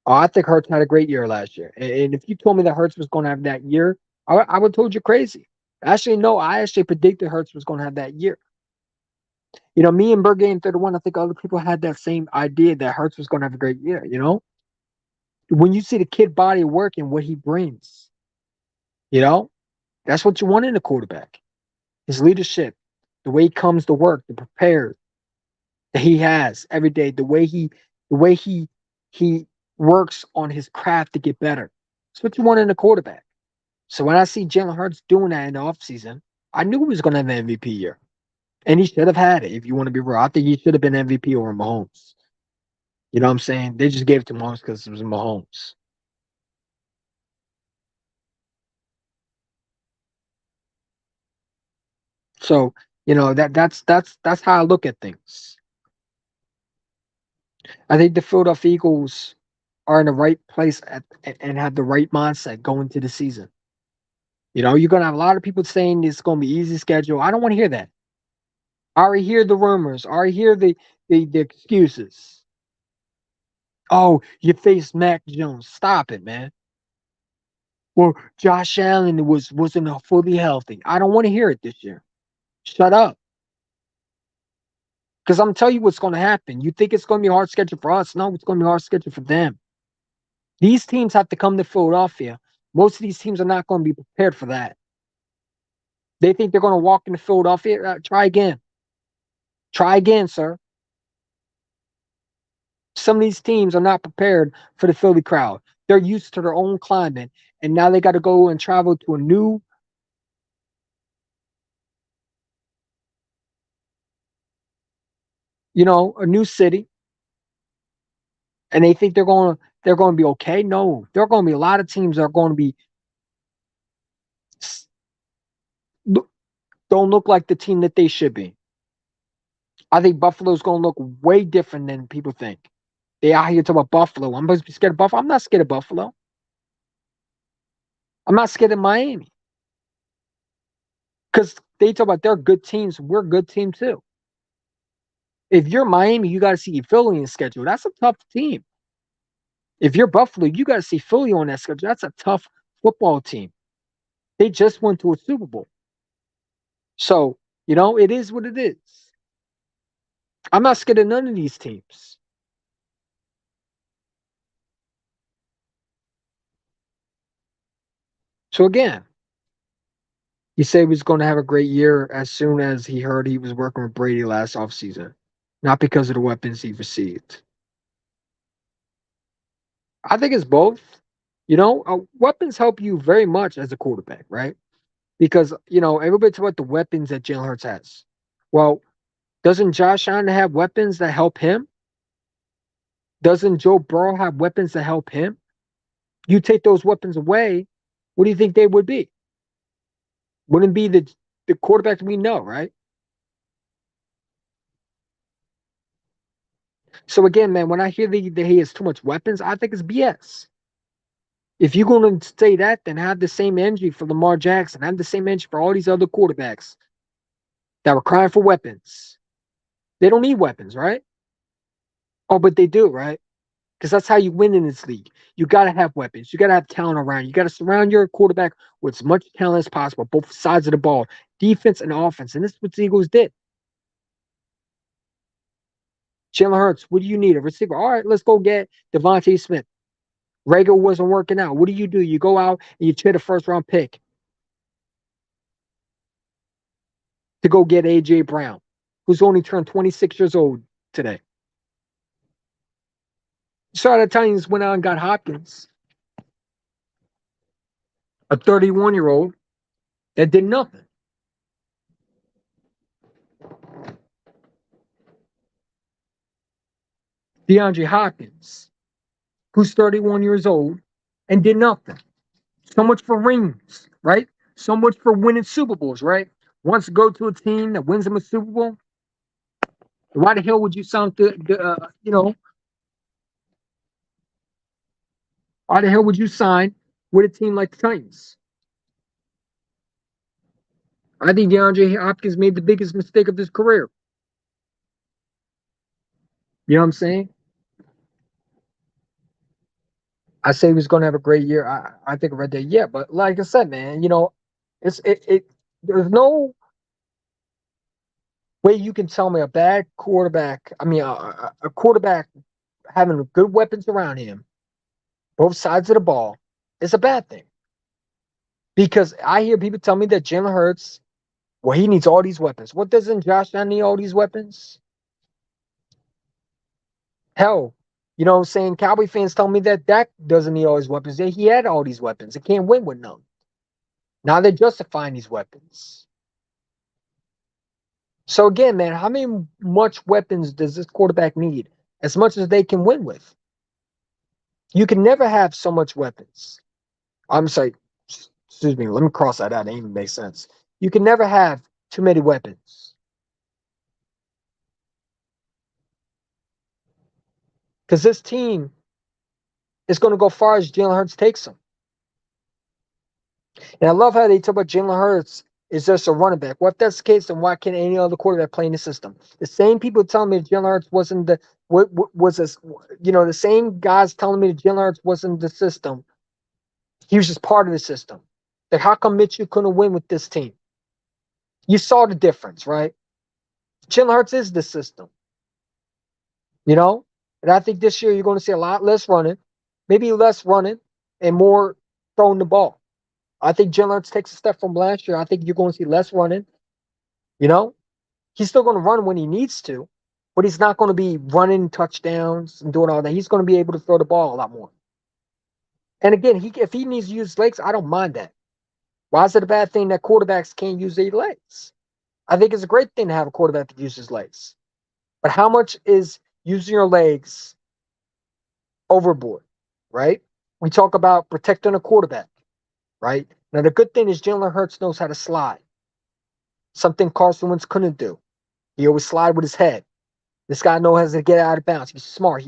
Oh, I think Hurts had a great year last year. And if you told me that Hurts was going to have that year, I would have told you crazy. Actually, no, I actually predicted Hurts was going to have that year. Me and Bird Game 31, I think other people had that same idea that Hurts was going to have a great year. When you see the kid body of work and what he brings, you know, that's what you want in a quarterback. His leadership, the way he comes to work, the prepared that he has every day, the way he works on his craft to get better. That's what you want in a quarterback. So when I see Jalen Hurts doing that in the offseason, I knew he was going to have an MVP year. And he should have had it, if you want to be real. I think he should have been MVP over Mahomes. You know what I'm saying? They just gave it to Mahomes because it was Mahomes. So, that's how I look at things. I think the Philadelphia Eagles are in the right place and have the right mindset going to the season. You're gonna have a lot of people saying it's gonna be easy schedule. I don't want to hear that. I already hear the rumors. I already hear the excuses. Oh, you faced Mac Jones. Stop it, man. Well, Josh Allen wasn't fully healthy. I don't want to hear it this year. Shut up. Because I'm telling you what's going to happen. You think it's going to be a hard schedule for us? No, it's going to be a hard schedule for them. These teams have to come to Philadelphia. Most of these teams are not going to be prepared for that. They think they're going to walk into Philadelphia. Try again. Try again, sir. Some of these teams are not prepared for the Philly crowd. They're used to their own climate, and now they got to go and travel to a new city, and they think they're going to be okay. No, there are going to be a lot of teams that are going to be don't look like the team that they should be. I think Buffalo's going to look way different than people think. They out here talking about Buffalo. I'm supposed to be scared of Buffalo. I'm not scared of Buffalo. I'm not scared of Miami. Because they talk about they're good teams. We're a good team too. If you're Miami, you got to see Philly in the schedule. That's a tough team. If you're Buffalo, you got to see Philly on that schedule. That's a tough football team. They just went to a Super Bowl. So, it is what it is. I'm not scared of none of these teams. So, again, he said he was going to have a great year as soon as he heard he was working with Brady last offseason, not because of the weapons he received. I think it's both. Weapons help you very much as a quarterback, right? Because, everybody talks about the weapons that Jalen Hurts has. Well, doesn't Josh Allen have weapons that help him? Doesn't Joe Burrow have weapons that help him? You take those weapons away, what do you think they would be? Wouldn't be the quarterback we know, right? So again, man, when I hear that he has too much weapons, I think it's BS. If you're going to say that, then have the same energy for Lamar Jackson. Have the same energy for all these other quarterbacks that were crying for weapons. They don't need weapons, right? Oh, but they do, right? Because that's how you win in this league. You got to have weapons. You got to have talent around. You got to surround your quarterback with as much talent as possible, both sides of the ball, defense and offense. And this is what the Eagles did. Jalen Hurts, what do you need? A receiver. All right, let's go get Devontae Smith. Rager wasn't working out. What do? You go out and you trade a first round pick to go get AJ Brown, who's only turned 26 years old today. So the Titans went out and got Hopkins, a 31-year-old that did nothing. DeAndre Hopkins, who's 31 years old and did nothing. So much for rings, right? So much for winning Super Bowls, right? Wants to go to a team that wins them a Super Bowl. Why the hell would you sign why the hell would you sign with a team like the Titans? I think DeAndre Hopkins made the biggest mistake of his career. You know what I'm saying? I say he was going to have a great year. I think I read that. Yeah, but like I said, man, there's no way you can tell me a bad quarterback. I mean, a quarterback having good weapons around him, both sides of the ball, is a bad thing. Because I hear people tell me that Jalen Hurts, well, he needs all these weapons. What doesn't Josh Allen need all these weapons? Hell, you know what I'm saying? Cowboy fans tell me that Dak doesn't need all his weapons. That he had all these weapons. He can't win with none. Now they're justifying these weapons. So again, man, how many much weapons does this quarterback need? As much as they can win with. You can never have so much weapons. I'm sorry, excuse me, let me cross that out. It even makes sense. You can never have too many weapons. Because this team is going to go far as Jalen Hurts takes them. And I love how they talk about Jalen Hurts is just a running back. Well, if that's the case, then why can't any other quarterback play in the system? The same people telling me Jalen Hurts wasn't the same guys telling me that Jalen Hurts wasn't the system. He was just part of the system. Like, how come Mitchell couldn't win with this team? You saw the difference, right? Jalen Hurts is the system. And I think this year you're going to see a lot less running, maybe less running and more throwing the ball. I think Jalen Hurts takes a step from last year. I think you're going to see less running. He's still going to run when he needs to, but he's not going to be running touchdowns and doing all that. He's going to be able to throw the ball a lot more. And again, if he needs to use legs, I don't mind that. Why is it a bad thing that quarterbacks can't use their legs? I think it's a great thing to have a quarterback that uses legs. But how much is using your legs overboard, right? We talk about protecting a quarterback, right? Now, the good thing is Jalen Hurts knows how to slide. Something Carson Wentz couldn't do. He always slide with his head. This guy knows how to get out of bounds. He's smart.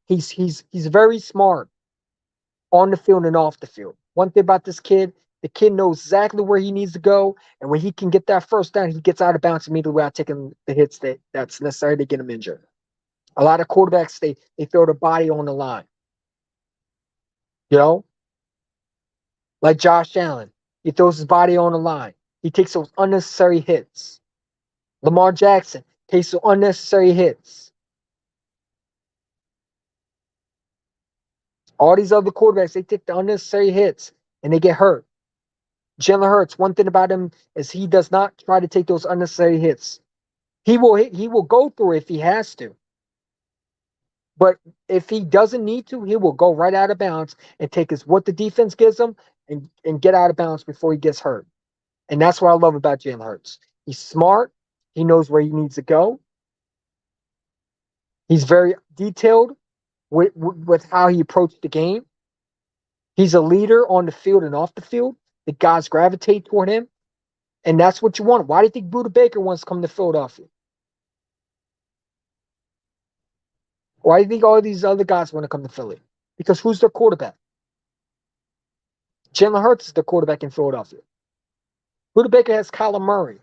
He's very smart on the field and off the field. One thing about this kid, the kid knows exactly where he needs to go, and when he can get that first down, he gets out of bounds immediately without taking the hits that's necessary to get him injured. A lot of quarterbacks they throw the body on the line, you know, like Josh Allen. He throws his body on the line. He takes those unnecessary hits. Lamar Jackson takes those unnecessary hits. All these other quarterbacks, they take the unnecessary hits and they get hurt. Jalen Hurts, one thing about him is he does not try to take those unnecessary hits. He will go through it if he has to. But if he doesn't need to, he will go right out of bounds and take his what the defense gives him and get out of bounds before he gets hurt. And that's what I love about Jalen Hurts. He's smart. He knows where he needs to go. He's very detailed with how he approached the game. He's a leader on the field and off the field. The guys gravitate toward him. And that's what you want. Why do you think Buda Baker wants to come to Philadelphia? Why do you think all these other guys want to come to Philly? Because who's their quarterback? Jalen Hurts is the quarterback in Philadelphia. Buda Baker has Kyler Murray,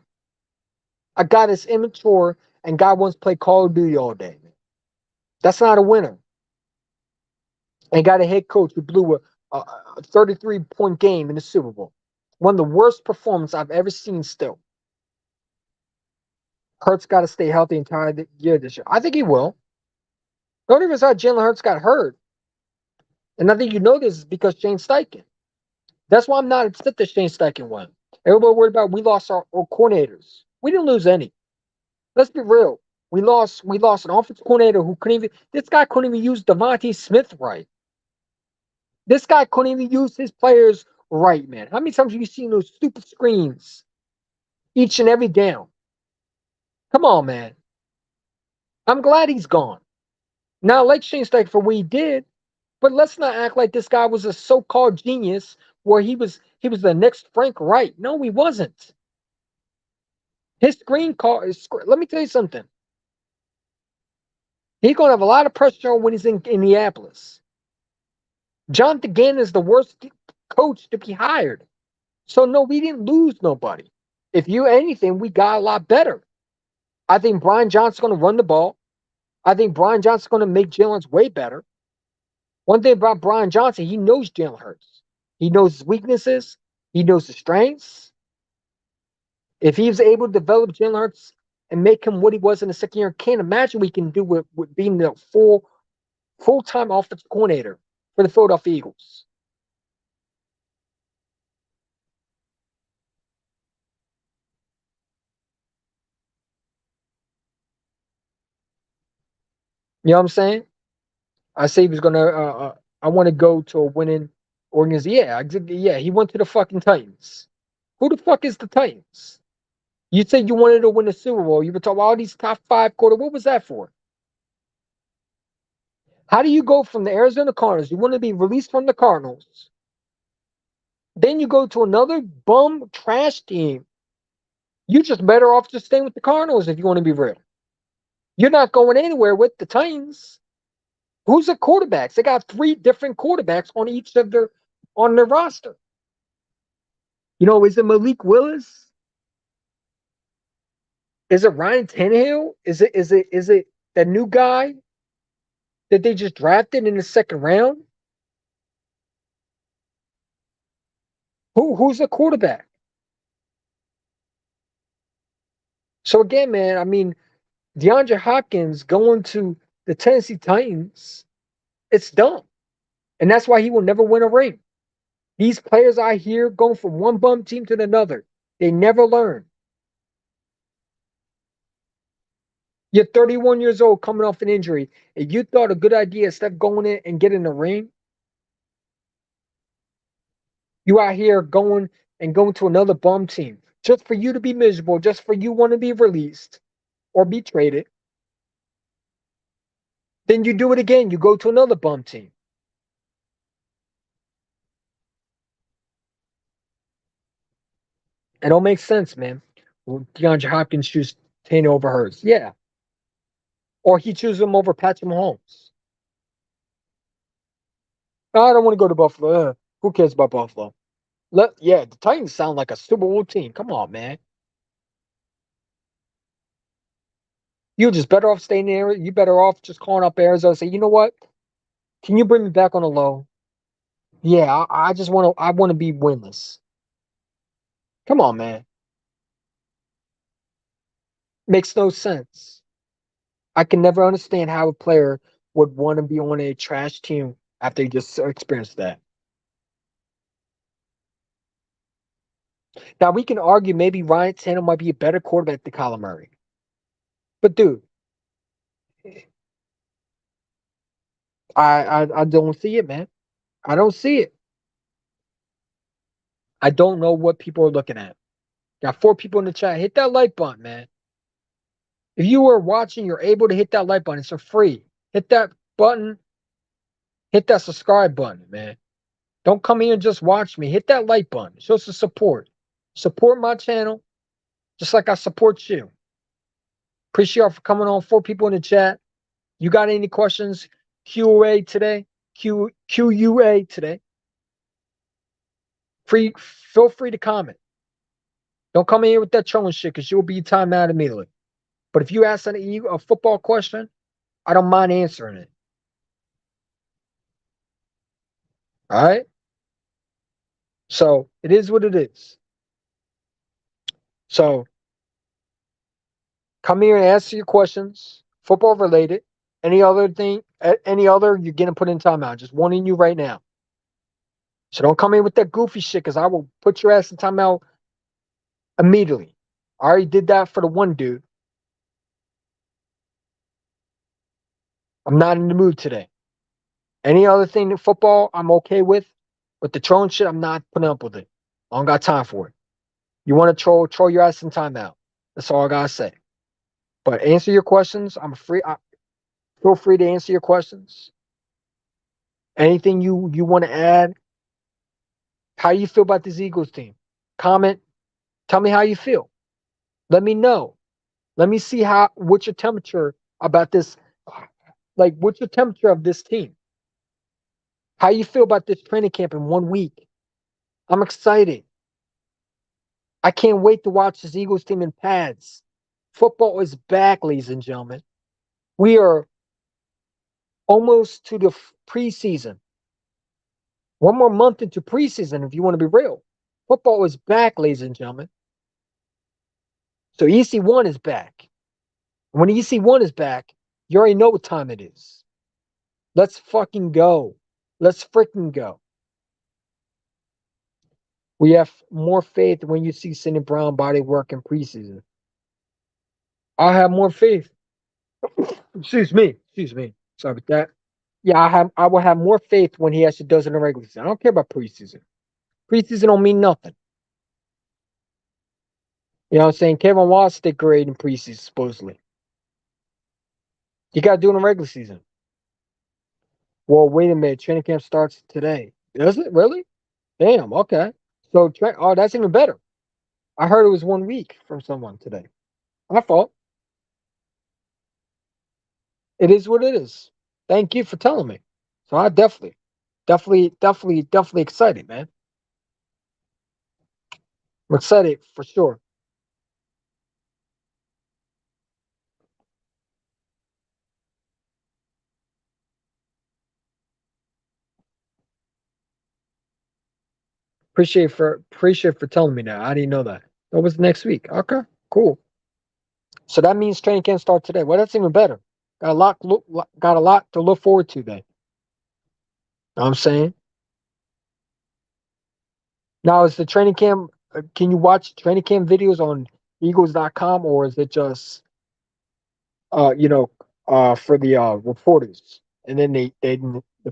a guy that's immature and guy wants to play Call of Duty all day. That's not a winner. And got a head coach who blew a 33-point game in the Super Bowl. One of the worst performances I've ever seen still. Hurts got to stay healthy the entire year this year. I think he will. The only reason Jalen Hurts got hurt, and I think you know this, is because Shane Steichen. That's why I'm not upset that Shane Steichen won. Everybody worried about we lost our coordinators. We didn't lose any. Let's be real. We lost an offensive coordinator who couldn't even. This guy couldn't even use Devontae Smith right. This guy couldn't even use his players right, man. How many times have you seen those stupid screens each and every down? Come on, man. I'm glad he's gone. Now, I like Shane Steichen for what he did, but let's not act like this guy was a so-called genius where he was the next Frank Wright. No, he wasn't. His screen call is. Let me tell you something. He's gonna have a lot of pressure when he's in Indianapolis. Jonathan Gannon is the worst coach to be hired. So no, we didn't lose nobody. If you anything, we got a lot better. I think Brian Johnson's going to run the ball. I think Brian Johnson's going to make Jalen's way better. One thing about Brian Johnson, he knows Jalen Hurts. He knows his weaknesses. He knows his strengths. If he was able to develop Jalen Hurts and make him what he was in the second year, can't imagine what he can do with being the full-time offensive coordinator for the Philadelphia Eagles. You know what I'm saying? I say he was gonna. I want to go to a winning organization. Yeah. He went to the fucking Titans. Who the fuck is the Titans? You said you wanted to win the Super Bowl. You were talking about all these top five quarter. What was that for? How do you go from the Arizona Cardinals? You want to be released from the Cardinals. Then you go to another bum trash team. You just better off just staying with the Cardinals if you want to be real. You're not going anywhere with the Titans. Who's the quarterbacks? They got three different quarterbacks on each of their roster. You know, is it Malik Willis? Is it Ryan Tannehill? Is it that new guy that they just drafted in the second round? Who's the quarterback? So again, man, I mean, DeAndre Hopkins going to the Tennessee Titans, it's dumb. And that's why he will never win a ring. These players I hear going from one bum team to another, they never learn. You're 31 years old coming off an injury, and you thought a good idea instead of going in and getting a ring. You out here going to another bum team just for you to be miserable, just for you want to be released or be traded. Then you do it again. You go to another bum team. It don't make sense, man. DeAndre Hopkins choose Taney over Hurts. Yeah. Or he chooses him over Patrick Mahomes. I don't want to go to Buffalo. Who cares about Buffalo? Yeah, the Titans sound like a Super Bowl team. Come on, man. You're just better off staying there. You better off just calling up Arizona and say, you know what? Can you bring me back on the low? Yeah, I just want to. I want to be winless. Come on, man. Makes no sense. I can never understand how a player would want to be on a trash team after he just experienced that. Now we can argue maybe Ryan Tannehill might be a better quarterback than Kyler Murray, but dude, I don't see it, man. I don't see it. I don't know what people are looking at. Got 4 people in the chat. Hit that like button, man. If you are watching, you're able to hit that like button. It's for free. Hit that button. Hit that subscribe button, man. Don't come here and just watch me. Hit that like button. Show some support. Support my channel just like I support you. Appreciate y'all for coming on. 4 people in the chat. You got any questions? QA today? QUA today. Feel free to comment. Don't come in here with that trolling shit because you'll be timed out immediately. But if you ask a football question, I don't mind answering it. All right? So it is what it is. So come here and answer your questions, football related. Any other thing, any other, you're getting put in timeout. Just warning you right now. So don't come in with that goofy shit because I will put your ass in timeout immediately. I already did that for the one dude. I'm not in the mood today. Any other thing in football, I'm okay with. But the trolling shit, I'm not putting up with it. I don't got time for it. You want to troll your ass in timeout. That's all I gotta say. But answer your questions. I'm free. Feel free to answer your questions. Anything you want to add? How you feel about this Eagles team? Comment. Tell me how you feel. Let me know. Let me see what's your temperature about this. Like, what's your temperature of this team? How you feel about this training camp in 1 week? I'm excited. I can't wait to watch this Eagles team in pads. Football is back, ladies and gentlemen. We are almost to the preseason. One more month into preseason, if you want to be real. Football is back, ladies and gentlemen. So EC1 is back. When EC1 is back, you already know what time it is. Let's fucking go. Let's freaking go. We have more faith when you see Cindy Brown body work in preseason. I have more faith. Excuse me. Sorry about that. Yeah, I will have more faith when he actually does it in the regular season. I don't care about preseason. Preseason don't mean nothing. You know what I'm saying? Kevin Watts did great in preseason, supposedly. You gotta do it in the regular season. Well, wait a minute. Training camp starts today. Does it really? Damn, okay. So that's even better. I heard it was 1 week from someone today. My fault. It is what it is. Thank you for telling me. So I definitely excited, man. I'm excited for sure. Appreciate for telling me that. I didn't know that. That was next week. Okay, cool. So that means training can't start today. Well, that's even better. Got a lot to look forward to then. Know what I'm saying? Now is the training camp can you watch training camp videos on Eagles.com or is it just you know for the reporters and then the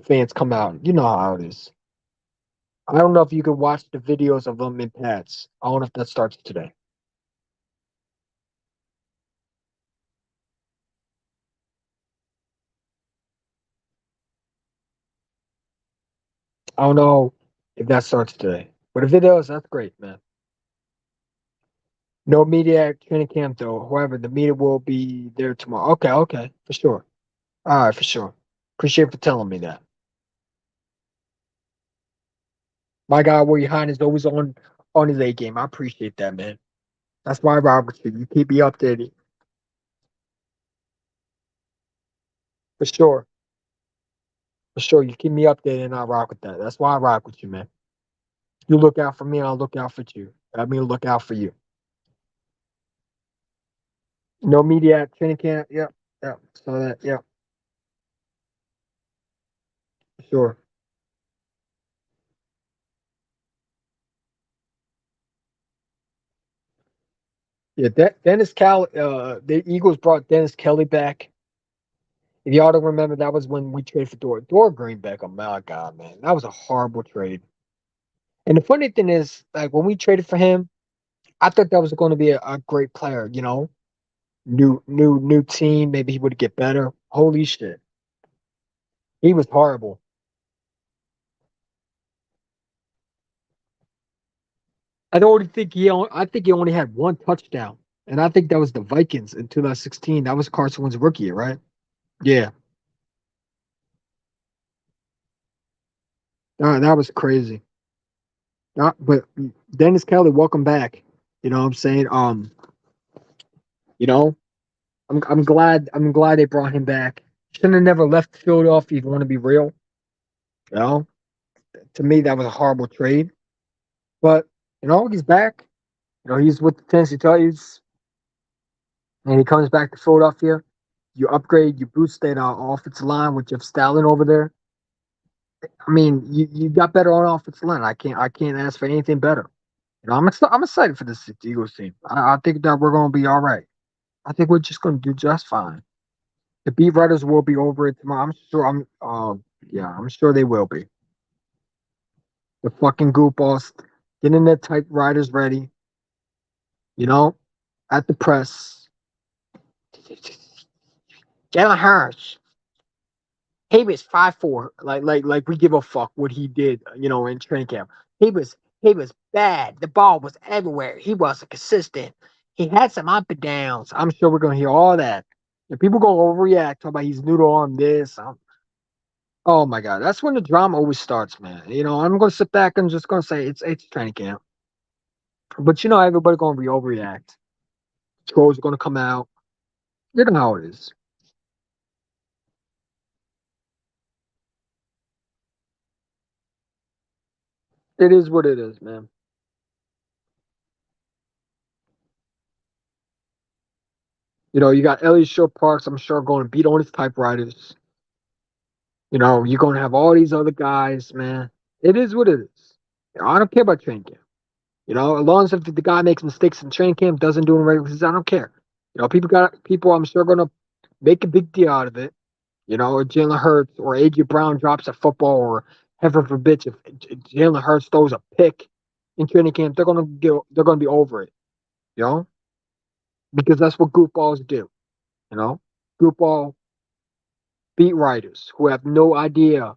fans come out. You know how it is. I don't know if you can watch the videos of them in pads. I don't know if that starts today. I don't know if that starts today. But if it does, that's great, man. No media at training camp though. However, the media will be there tomorrow. Okay, okay, for sure. All right, for sure. Appreciate for telling me that. My guy, where your highness always on his A game. I appreciate that, man. That's why I rock with you. You keep me updated for sure. For sure, you keep me updated, and I rock with that. That's why I rock with you, man. You look out for me, I'll look out for you. I mean, look out for you. No media at training camp. Yep, yep. So that, yep, for sure. Yeah, the Eagles brought Dennis Kelly back. If y'all don't remember, that was when we traded for Dora Greenback. Oh my god, man, that was a horrible trade. And the funny thing is, like when we traded for him, I thought that was going to be a great player. You know, new team. Maybe he would get better. Holy shit, he was horrible. I think he only had one touchdown, and I think that was the Vikings in 2016. That was Carson Wentz's rookie year, right? Yeah, that was crazy. But Dennis Kelly, welcome back. You know what I'm saying? You know, I'm glad they brought him back. Shouldn't have never left Philadelphia if you want to be real. You know, to me that was a horrible trade. But he's back. He's with the Tennessee Titans, and he comes back to Philadelphia. You upgrade, you boost that offensive line with Jeff Stalin over there. I mean, you got better on offensive line. I can't ask for anything better. I'm excited for this Eagles team. I think that we're going to be all right. I think we're just going to do just fine. The beat writers will be over it tomorrow. I'm sure. Yeah, I'm sure they will be. The fucking goofballs getting their typewriters ready. You know, at the press. Jalen Hurts, he was 5'4". Like we give a fuck what he did. In training camp, he was bad. The ball was everywhere. He wasn't consistent. He had some up and downs. I'm sure we're gonna hear all that. And people gonna overreact, talk about he's noodle on this. Oh my god, that's when the drama always starts, man. I'm gonna sit back and just gonna say it's training camp, but everybody gonna be overreact. Trolls are gonna come out. You know how it is. It is what it is, man. You got Elliot Shore Parks. I'm sure going to beat on his typewriters. You're gonna have all these other guys, man. It is what it is. I don't care about training camp. As long as if the guy makes mistakes in training camp, doesn't do it in regular season, I don't care. People. I'm sure gonna make a big deal out of it. Or Jalen Hurts or AJ Brown drops a football, or heaven forbid if Jalen Hurts throws a pick in training camp, they're gonna be over it. You know, because that's what goofballs do. You know, goofball beat writers who have no idea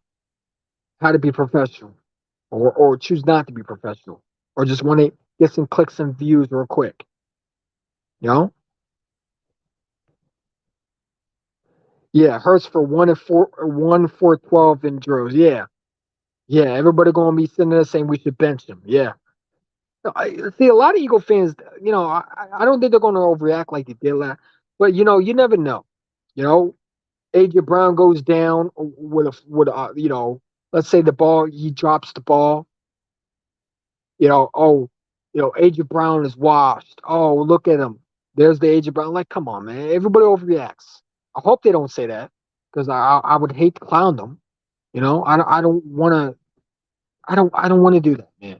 how to be professional, or choose not to be professional, or just want to get some clicks and views real quick. You know, yeah, Hurts for 1 and 4, 1 for 12 in drills. Yeah, yeah, everybody gonna be sitting there saying we should bench him. Yeah, I see a lot of Eagle fans. I don't think they're gonna overreact like they did last, but you never know. You know, AJ Brown goes down let's say the ball he drops the ball. Oh, AJ Brown is washed. Oh, look at him. There's the AJ Brown. Like, come on, man. Everybody overreacts. I hope they don't say that because I would hate to clown them. I don't want to. I don't want to do that, man.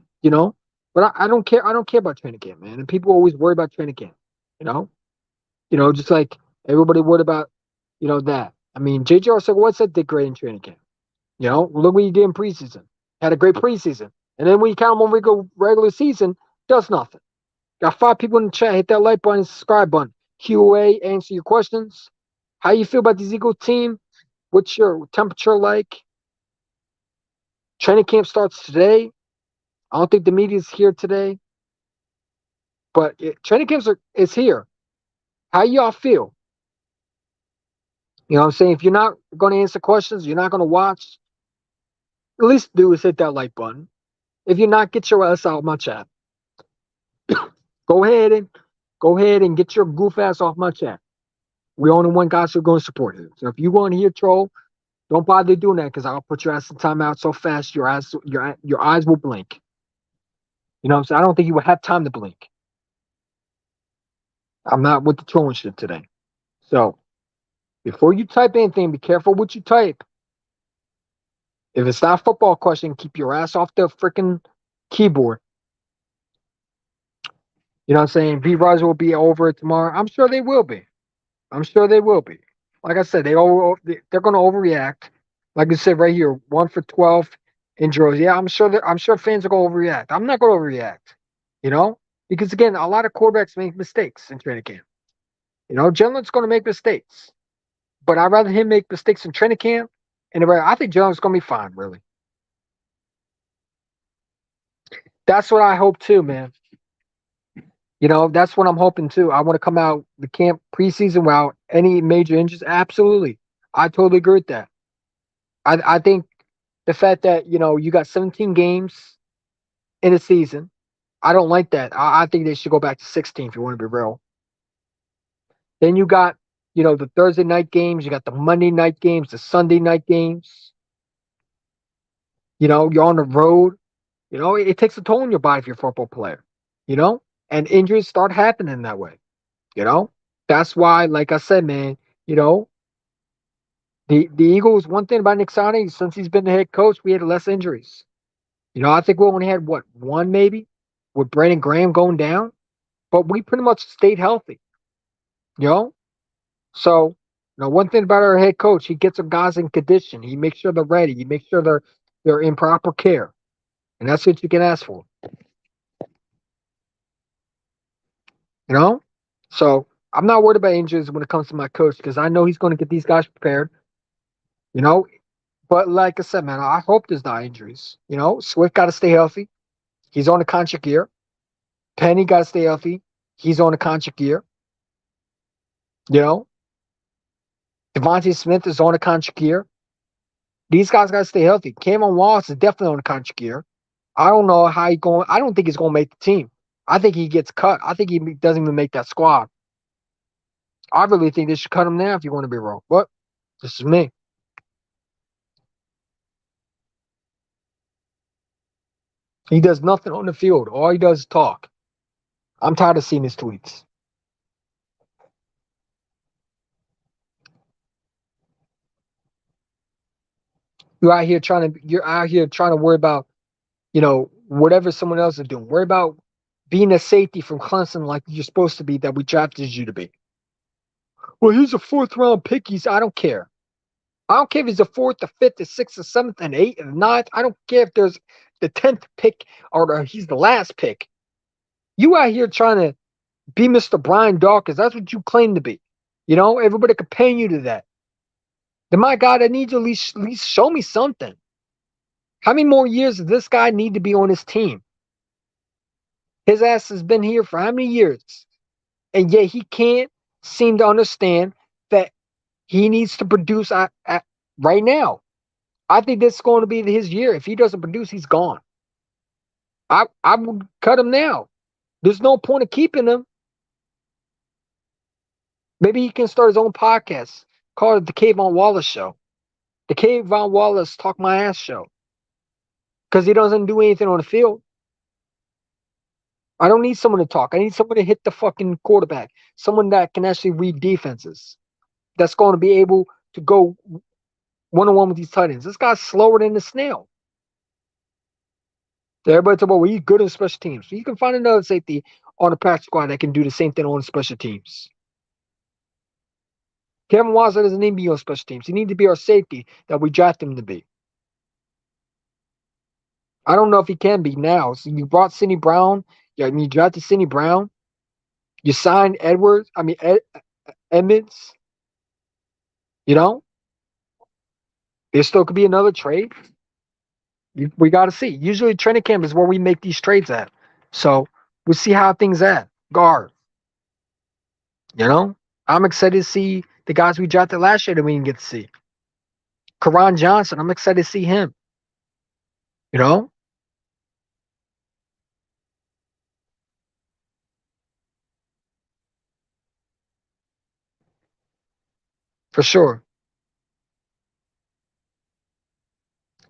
But I don't care. I don't care about training camp, man. And people always worry about training camp. You know. Just like everybody worried about that. I mean, JJ Arcega said did great in training camp. Look what he did in preseason. Had a great preseason. And then when you count him on regular season, does nothing. Got 5 people in the chat. Hit that like button, subscribe button. QA, answer your questions. How you feel about this Eagles team? What's your temperature like? Training camp starts today. I don't think the media's here today. But training camps is here. How y'all feel? You know what I'm saying? If you're not going to answer questions, you're not going to watch, at least do is hit that like button. If you're not, get your ass out of my chat. Go ahead and get your goof ass off my chat. We only one guys who are going to support you. So if you want to hear troll, don't bother doing that because I'll put your ass in timeout so fast your eyes will blink. You know what I'm saying? I don't think you will have time to blink. I'm not with the trolling shit today. So before you type anything, be careful what you type. If it's not a football question, keep your ass off the freaking keyboard. You know what I'm saying? V Rise will be over tomorrow. I'm sure they will be. I'm sure they will be. Like I said, they're going to overreact. Like I said right here, 1 for 12 injuries. Yeah, I'm sure fans are going to overreact. I'm not going to overreact. You know, because again, a lot of quarterbacks make mistakes in training camp. You know, Jalen's going to make mistakes, but I'd rather him make mistakes in training camp. And I think Jalen's going to be fine. Really, that's what I hope too, man. You know, that's what I'm hoping too. I want to come out the camp preseason without any major injuries. Absolutely. I totally agree with that. I think the fact that, you got 17 games in a season, I don't like that. I think they should go back to 16 if you want to be real. Then you got, the Thursday night games, you got the Monday night games, the Sunday night games. You're on the road. It takes a toll on your body if you're a football player, you know? And injuries start happening that way. You know, that's why, like I said, man, the Eagles. One thing about Nick Sirianni, since he's been the head coach, we had less injuries. I think we only had one maybe with Brandon Graham going down, but we pretty much stayed healthy. You know, so one thing about our head coach, he gets our guys in condition. He makes sure they're ready. He makes sure they're in proper care, and that's what you can ask for. You know, so I'm not worried about injuries when it comes to my coach because I know he's going to get these guys prepared. You know, but like I said, man, I hope there's not injuries. Swift got to stay healthy. He's on a contract year. Penny got to stay healthy. He's on a contract year. You know, Devontae Smith is on a contract year. These guys got to stay healthy. Cameron Wallace is definitely on a contract year. I don't know how he's going. I don't think he's going to make the team. I think he gets cut. I think he doesn't even make that squad. I really think they should cut him now if you want to be wrong. But this is me. He does nothing on the field. All he does is talk. I'm tired of seeing his tweets. You're out here trying to worry about, whatever someone else is doing. Worry about being a safety from Clemson like you're supposed to be that we drafted you to be. Well, he's a 4th-round pick. I don't care. I don't care if he's the 4th, the 5th, the 6th, the 7th, and 8th, and 9th. I don't care if there's the 10th pick or he's the last pick. You out here trying to be Mr. Brian Dawkins. That's what you claim to be. Everybody comparing you to that. Then my God, I need you to at least show me something. How many more years does this guy need to be on his team? His ass has been here for how many years? And yet he can't seem to understand that he needs to produce right now. I think this is going to be his year. If he doesn't produce, he's gone. I would cut him now. There's no point of keeping him. Maybe he can start his own podcast. Call it the Kayvon Wallace Show. The Kayvon Wallace Talk My Ass Show. Because he doesn't do anything on the field. I don't need someone to talk. I need someone to hit the fucking quarterback. Someone that can actually read defenses. That's going to be able to go one-on-one with these tight ends. This guy's slower than the snail. Everybody talk about, well, he's good in special teams. So you can find another safety on the practice squad that can do the same thing on special teams. Kevin Watson doesn't need to be on special teams. He needs to be our safety that we draft him to be. I don't know if he can be now. So you brought Sidney Brown. You drafted Sidney Brown. You signed Edmonds. There still could be another trade. We got to see. Usually training camp is where we make these trades at. So we'll see how things at. guard. You know, I'm excited to see the guys we drafted last year that we didn't get to see. Karan Johnson, I'm excited to see him. You know, for sure.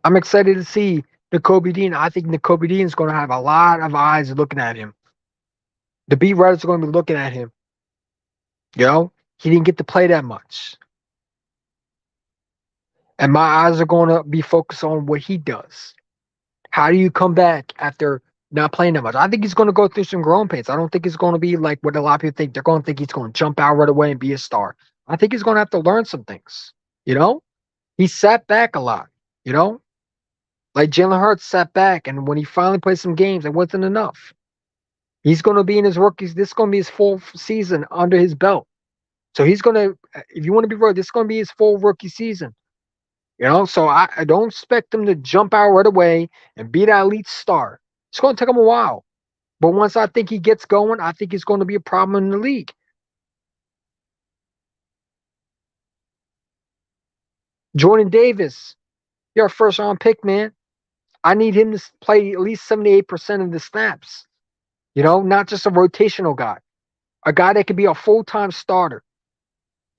I'm excited to see Nakobe Dean. I think Nakobe Dean is going to have a lot of eyes looking at him. The beat writers are going to be looking at him. You know, he didn't get to play that much. And my eyes are going to be focused on what he does. How do you come back after not playing that much? I think he's going to go through some growing pains. I don't think it's going to be like what a lot of people think. They're going to think he's going to jump out right away and be a star. I think he's going to have to learn some things. You know, he sat back a lot. You know, like Jalen Hurts sat back, and when he finally played some games, it wasn't enough. He's going to be in his rookies. This is going to be his full season under his belt. So he's going to, if you want to be real, this is going to be his full rookie season. You know, so I don't expect him to jump out right away and be that elite star. It's going to take him a while. But once I think he gets going, I think he's going to be a problem in the league. Jordan Davis, you're a first round pick, man. I need him to play at least 78% of the snaps. You know, not just a rotational guy, a guy that could be a full time starter.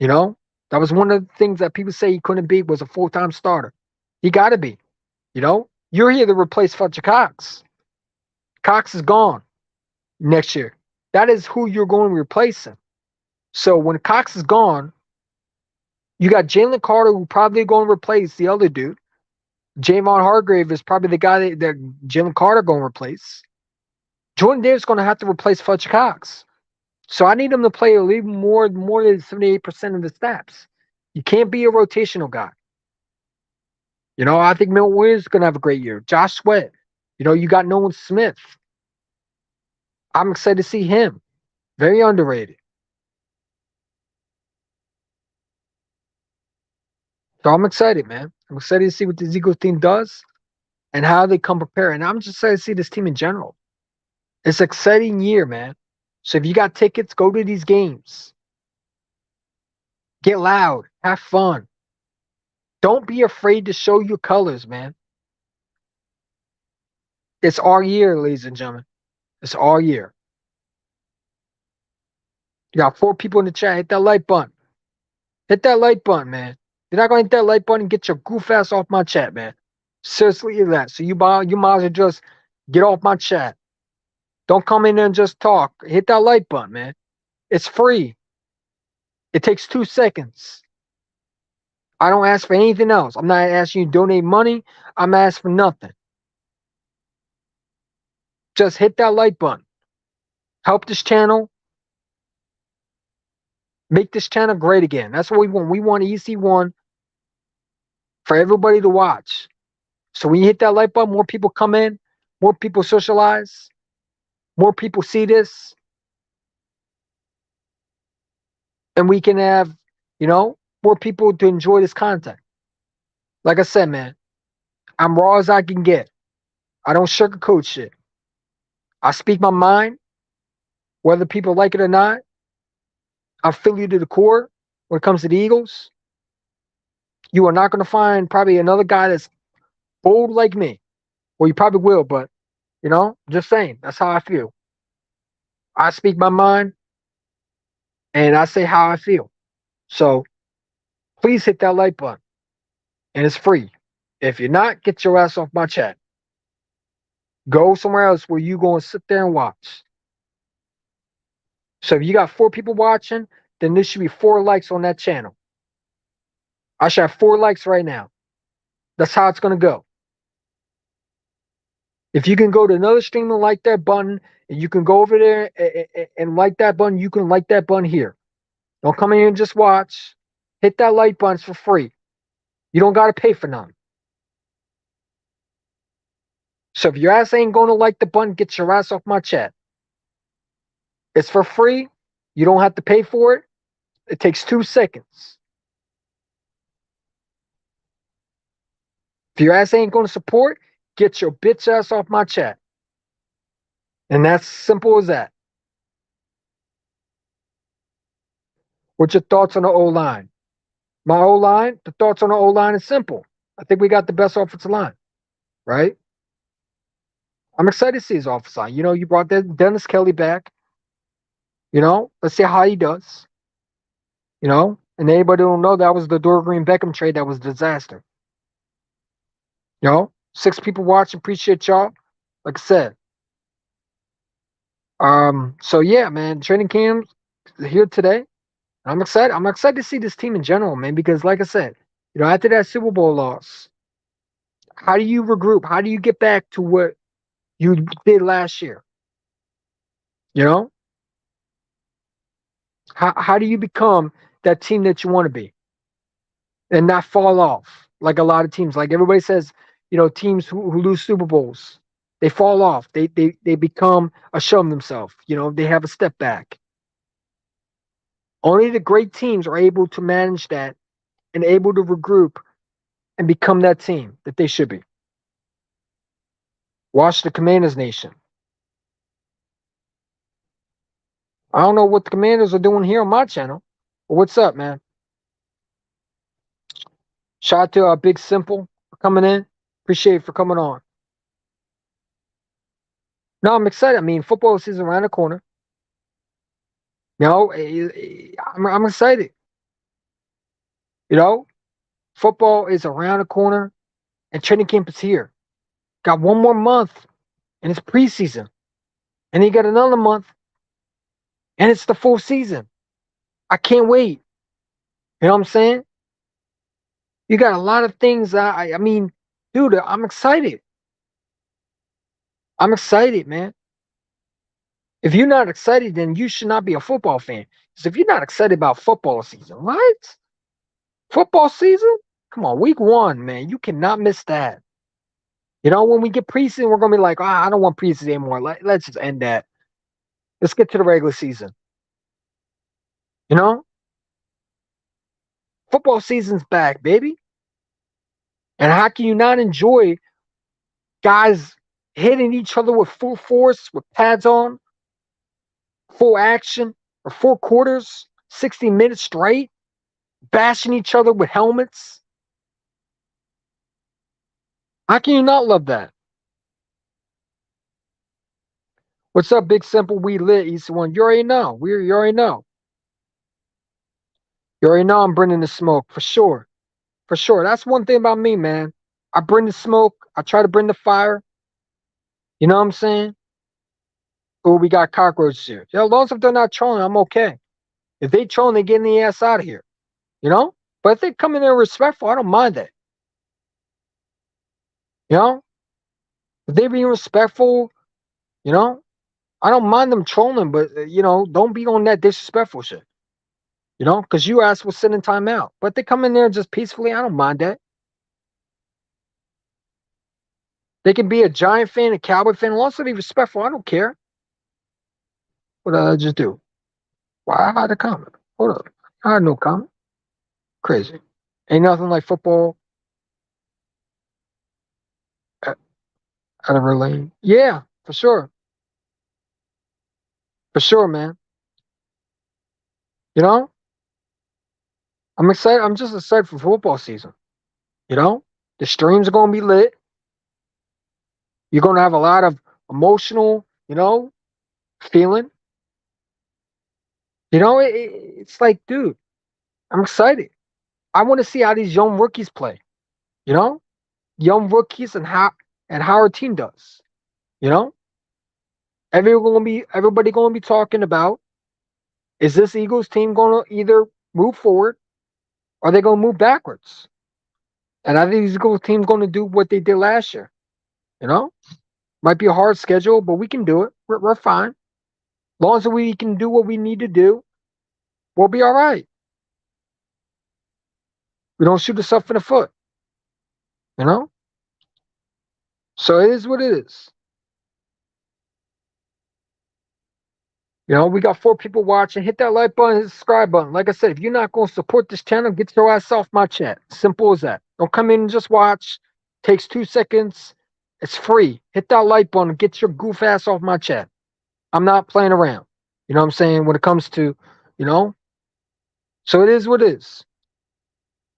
You know, that was one of the things that people say he couldn't be was a full time starter. He got to be. You know, you're here to replace Fletcher Cox. Cox is gone next year. That is who you're going to replace him. So when Cox is gone, you got Jalen Carter, who probably going to replace the other dude. Javon Hargrave is probably the guy that Jalen Carter going to replace. Jordan Davis is going to have to replace Fletcher Cox. So I need him to play a little more than 78% of the snaps. You can't be a rotational guy. You know, I think Milton Williams is going to have a great year. Josh Sweat. You know, you got Nolan Smith. I'm excited to see him. Very underrated. So I'm excited, man. I'm excited to see what the Eagles team does and how they come prepared. And I'm just excited to see this team in general. It's an exciting year, man. So if you got tickets, go to these games. Get loud. Have fun. Don't be afraid to show your colors, man. It's our year, ladies and gentlemen. It's our year. You got 4 people in the chat. Hit that like button. Hit that like button, man. You're not gonna hit that like button and get your goof ass off my chat, man. Seriously, is that. So you might as well just get off my chat. Don't come in there and just talk. Hit that like button, man. It's free. It takes 2 seconds. I don't ask for anything else. I'm not asking you to donate money. I'm asking for nothing. Just hit that like button. Help this channel. Make this channel great again. That's what we want. We want EC1 for everybody to watch. So when you hit that like button, more people come in, more people socialize, more people see this, and we can have, you know, more people to enjoy this content. Like I said, man, I'm raw as I can get. I don't sugarcoat shit. I speak my mind, whether people like it or not. I feel you to the core when it comes to the Eagles. You are not going to find probably another guy that's bold like me. Well, you probably will, but, you know, just saying, that's how I feel. I speak my mind and I say how I feel. So please hit that like button. And it's free. If you're not, get your ass off my chat. Go somewhere else where you go and sit there and watch. So if you got 4 people watching, then there should be 4 likes on that channel. I should have 4 likes right now. That's how it's going to go. If you can go to another stream and like that button, and you can go over there and like that button, you can like that button here. Don't come in here and just watch. Hit that like button for free. You don't got to pay for none. So if your ass ain't going to like the button, get your ass off my chat. It's for free. You don't have to pay for it. It takes 2 seconds. If your ass ain't going to support, get your bitch ass off my chat. And that's simple as that. What's your thoughts on the O line? My O line, the thoughts on the O line is simple. I think we got the best offensive line, right? I'm excited to see his offensive line. You brought Dennis Kelly back. Let's see how he does. And anybody don't know that was the Dorian Beckham trade that was a disaster. 6 people watching, appreciate y'all. Like I said. So yeah, man, training camp here today. I'm excited. I'm excited to see this team in general, man, because like I said, after that Super Bowl loss, how do you regroup? How do you get back to what you did last year? You know? How do you become that team that you want to be and not fall off like a lot of teams? Like everybody says, teams who lose Super Bowls, they fall off. They become a show of themselves. They have a step back. Only the great teams are able to manage that and able to regroup and become that team that they should be. Watch the Commanders Nation. I don't know what the Commanders are doing here on my channel. But what's up, man? Shout out to Big Simple for coming in. Appreciate it for coming on. No, I'm excited. I mean, football season around the corner. I'm excited. Football is around the corner and training camp is here. Got one more month and it's preseason. And then you got another month and it's the full season. I can't wait. You know what I'm saying? You got a lot of things. I mean, dude, I'm excited. I'm excited, man. If you're not excited, then you should not be a football fan. Because if you're not excited about football season, what? Football season? Come on, week 1, man. You cannot miss that. When we get preseason, we're gonna be like, I don't want preseason anymore. Let's just end that. Let's get to the regular season. Football season's back, baby. And how can you not enjoy guys hitting each other with full force, with pads on, full action, or 4 quarters, 60 minutes straight, bashing each other with helmets? How can you not love that? What's up, Big Simple? We lit, East One. You already know. You already know. You already know I'm bringing the smoke for sure. For sure. That's one thing about me, man. I bring the smoke. I try to bring the fire. You know what I'm saying? Oh, we got cockroaches here. As long as they're not trolling, I'm okay. If they trolling, they getting the ass out of here. But if they come in there respectful, I don't mind that. If they being respectful, I don't mind them trolling, but don't be on that disrespectful shit. Because you asked for sending time out. But they come in there just peacefully, I don't mind that. They can be a Giant fan, a Cowboy fan, also be respectful. I don't care. What did I just do? Why I had a comment? Hold up. I had no comment. Crazy. Ain't nothing like football at a relay. Yeah, for sure. For sure, man. I'm excited. I'm just excited for football season. The streams are gonna be lit. You're gonna have a lot of emotional, feeling. It's like, dude, I'm excited. I want to see how these young rookies play. Young rookies and how our team does. Everybody gonna be talking about, is this Eagles team gonna either move forward or they gonna move backwards? And I think these Eagles team's gonna do what they did last year. Might be a hard schedule, but we can do it. We're fine. As long as we can do what we need to do, we'll be all right. We don't shoot ourselves in the foot. So it is what it is. We got 4 people watching. Hit that like button, hit the subscribe button. Like I said, if you're not going to support this channel, get your ass off my chat. Simple as that. Don't come in and just watch. Takes 2 seconds. It's free. Hit that like button. Get your goof ass off my chat. I'm not playing around. You know what I'm saying? When it comes to, So it is what it is.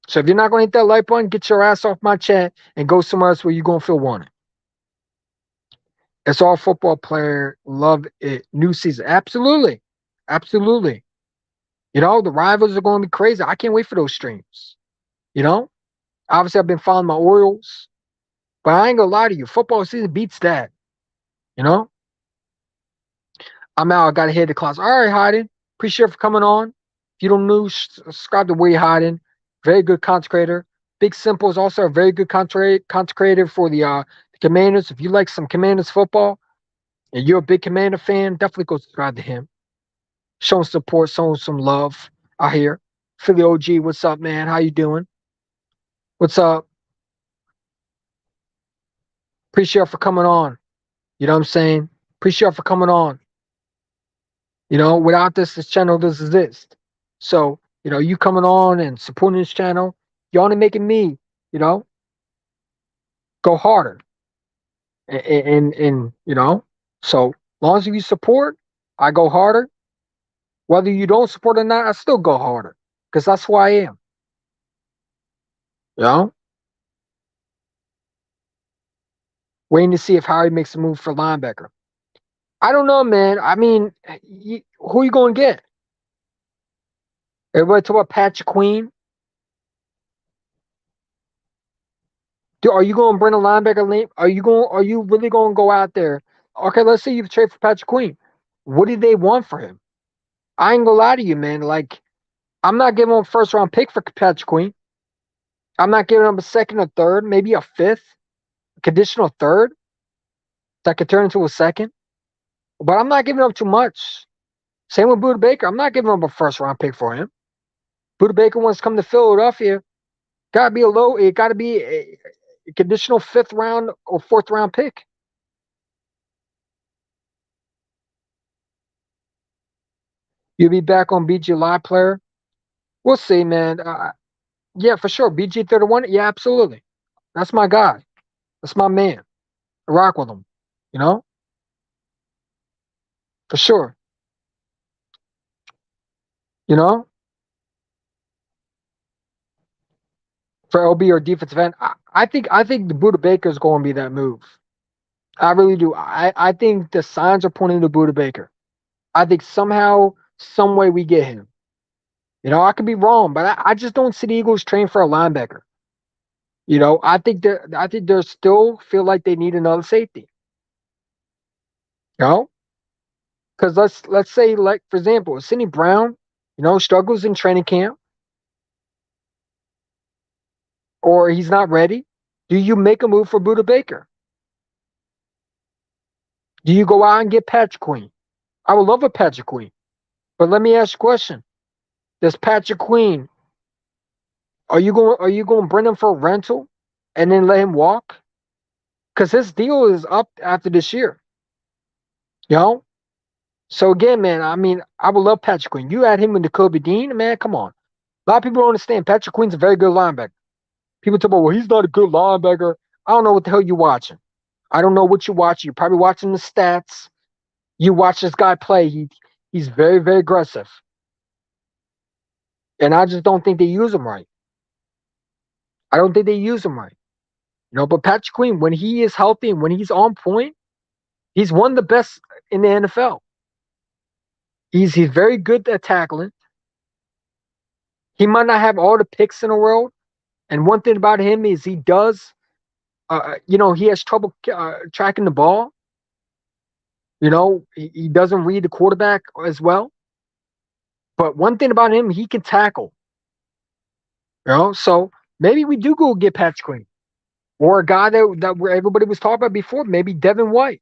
So if you're not going to hit that like button, get your ass off my chat and go somewhere else where you're going to feel wanted. It's all football player. Love it. New season. Absolutely. Absolutely. The rivals are going to be crazy. I can't wait for those streams. You know, obviously, I've been following my Orioles, but I ain't going to lie to you. Football season beats that. You know, I'm out. I got to head to class. All right, Hayden. Appreciate you for coming on. If you don't know, subscribe to Way Hayden. Very good content creator. Big Simple is also a very good content creator for the Commanders. If you like some Commanders football and you're a big Commander fan, definitely go subscribe to him. Showing support, showing some love out here. Philly OG, what's up, man? How you doing? What's up? Appreciate you for coming on. You know what I'm saying? Appreciate you for coming on. Without this channel doesn't exist. So, you coming on and supporting this channel, you're only making me, go harder. And so long as you support, I go harder. Whether you don't support or not, I still go harder. Because that's who I am. You know? Waiting to see if Harry makes a move for linebacker. I don't know, man. I mean, who are you going to get? Everybody talk about Patrick Queen. Dude, are you going to bring a linebacker lane? Are you really going to go out there? Okay, let's say you trade for Patrick Queen. What did they want for him? I ain't gonna lie to you, man. Like, I'm not giving him a first round pick for Patrick Queen. I'm not giving him a second or third, maybe a fifth, a conditional third that could turn into a second. But I'm not giving up too much. Same with Budda Baker. I'm not giving up a first round pick for him. Budda Baker wants to come to Philadelphia. It gotta be a conditional fifth round or fourth round pick. You'll be back on BG Live player. We'll see, man. Yeah, for sure. BG31. Yeah, absolutely. That's my guy. That's my man. I rock with him. You know, for sure. You know, for LB or defensive end, I think the Budda Baker is going to be that move. I really do. I think the signs are pointing to Budda Baker. I think somehow, some way we get him. I could be wrong, but I just don't see the Eagles train for a linebacker. I think they still feel like they need another safety. You know, because let's say, like, for example, Sidney Brown, struggles in training camp, or he's not ready. Do you make a move for Budda Baker? Do you go out and get Patrick Queen? I would love a Patrick Queen, but let me ask you a question: does Patrick Queen? Are you going to bring him for a rental, and then let him walk? Because his deal is up after this year. You know. So again, man, I mean, I would love Patrick Queen. You add him into Kobe Dean, man, come on. A lot of people don't understand. Patrick Queen's a very good linebacker. People talk about, well, he's not a good linebacker. I don't know what the hell you're watching. I don't know what you're watching. You're probably watching the stats. You watch this guy play. He's very, very aggressive. And I just don't think they use him right. I don't think they use him right. But Patrick Queen, when he is healthy and when he's on point, he's one of the best in the NFL. He's very good at tackling. He might not have all the picks in the world. And one thing about him is he does, he has trouble tracking the ball. He doesn't read the quarterback as well. But one thing about him, he can tackle. So maybe we do go get Patrick Queen. Or a guy that everybody was talking about before, maybe Devin White.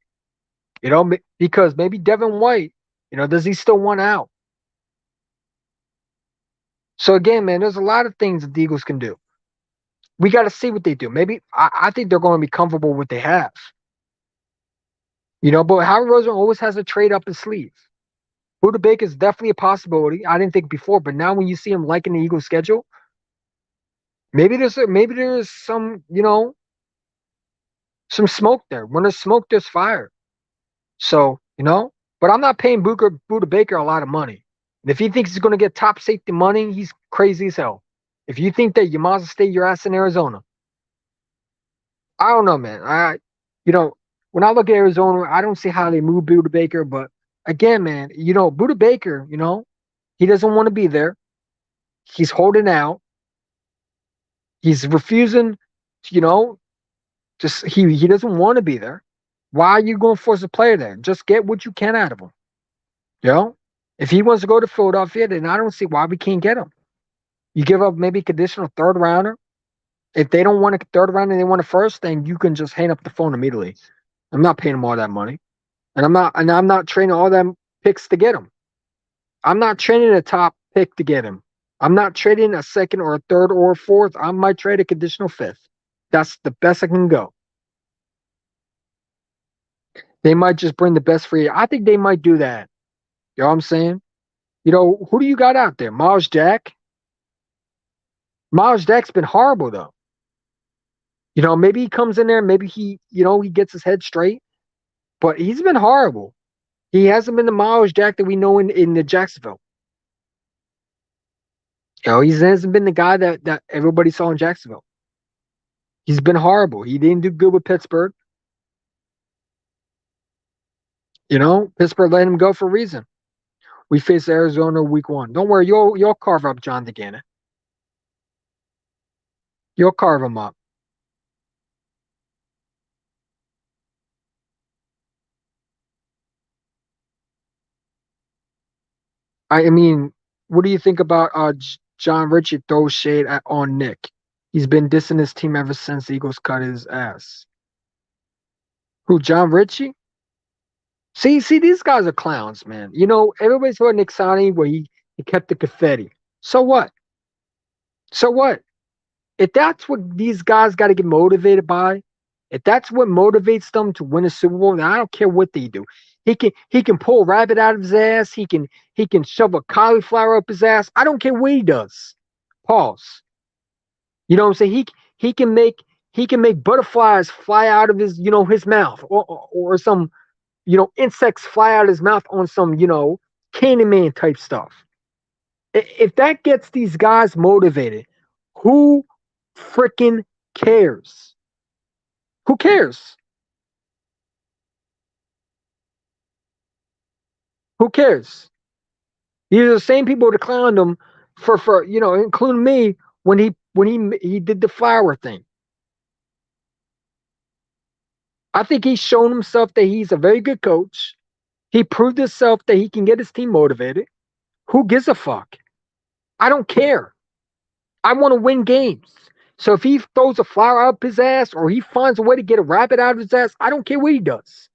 Because maybe Devin White, does he still want out? So again, man, there's a lot of things that the Eagles can do. We got to see what they do. Maybe I think they're going to be comfortable with what they have. But Howard Roseman always has a trade up his sleeve. Budda Baker is definitely a possibility. I didn't think before, but now when you see him liking the Eagles schedule, maybe there's some some smoke there. When there's smoke, there's fire. So but I'm not paying Budda Baker a lot of money. And if he thinks he's going to get top safety money, he's crazy as hell. If you think that you might as well stay your ass in Arizona, I don't know, man. You know, when I look at Arizona, I don't see how they move Buda Baker. But again, man, Buda Baker, he doesn't want to be there. He's holding out. He's refusing, you know, just he doesn't want to be there. Why are you going to force a player there? Just get what you can out of him. You know, if he wants to go to Philadelphia, then I don't see why we can't get him. You give up maybe a conditional third rounder. If they don't want a third rounder, they want a first, then you can just hang up the phone immediately. I'm not paying him all that money, and I'm not trading all them picks to get him. I'm not trading a top pick to get him. I'm not trading a second or a third or a fourth. I might trade a conditional fifth. That's the best I can go. They might just bring the best free. I think they might do that. You know what I'm saying? Who do you got out there? Miles Jack? Miles Jack's been horrible though. Maybe he comes in there, maybe he gets his head straight, but he's been horrible. He hasn't been the Miles Jack that we know in the Jacksonville. He hasn't been the guy that everybody saw in Jacksonville. He's been horrible. He didn't do good with Pittsburgh. Pittsburgh let him go for a reason. We face Arizona week 1. Don't worry, you'll carve up John DeGannon. You'll carve him up. I mean, what do you think about John Ritchie throws shade on Nick? He's been dissing his team ever since the Eagles cut his ass. Who, John Ritchie? See, these guys are clowns, man. Everybody's heard Nick Sani where he kept the confetti. So what? So what? If that's what these guys got to get motivated by, if that's what motivates them to win a Super Bowl, then I don't care what they do. He can pull a rabbit out of his ass. He can shove a cauliflower up his ass. I don't care what he does. Pause. You know what I'm saying? He can make butterflies fly out of his mouth, or some insects fly out of his mouth on some Candyman type stuff. If that gets these guys motivated, who freaking cares? Who cares? Who cares? These are the same people that clowned him for including me when he did the flower thing. I think he's shown himself that he's a very good coach. He proved himself that he can get his team motivated. Who gives a fuck? I don't care. I want to win games. So if he throws a flower up his ass or he finds a way to get a rabbit out of his ass, I don't care what he does.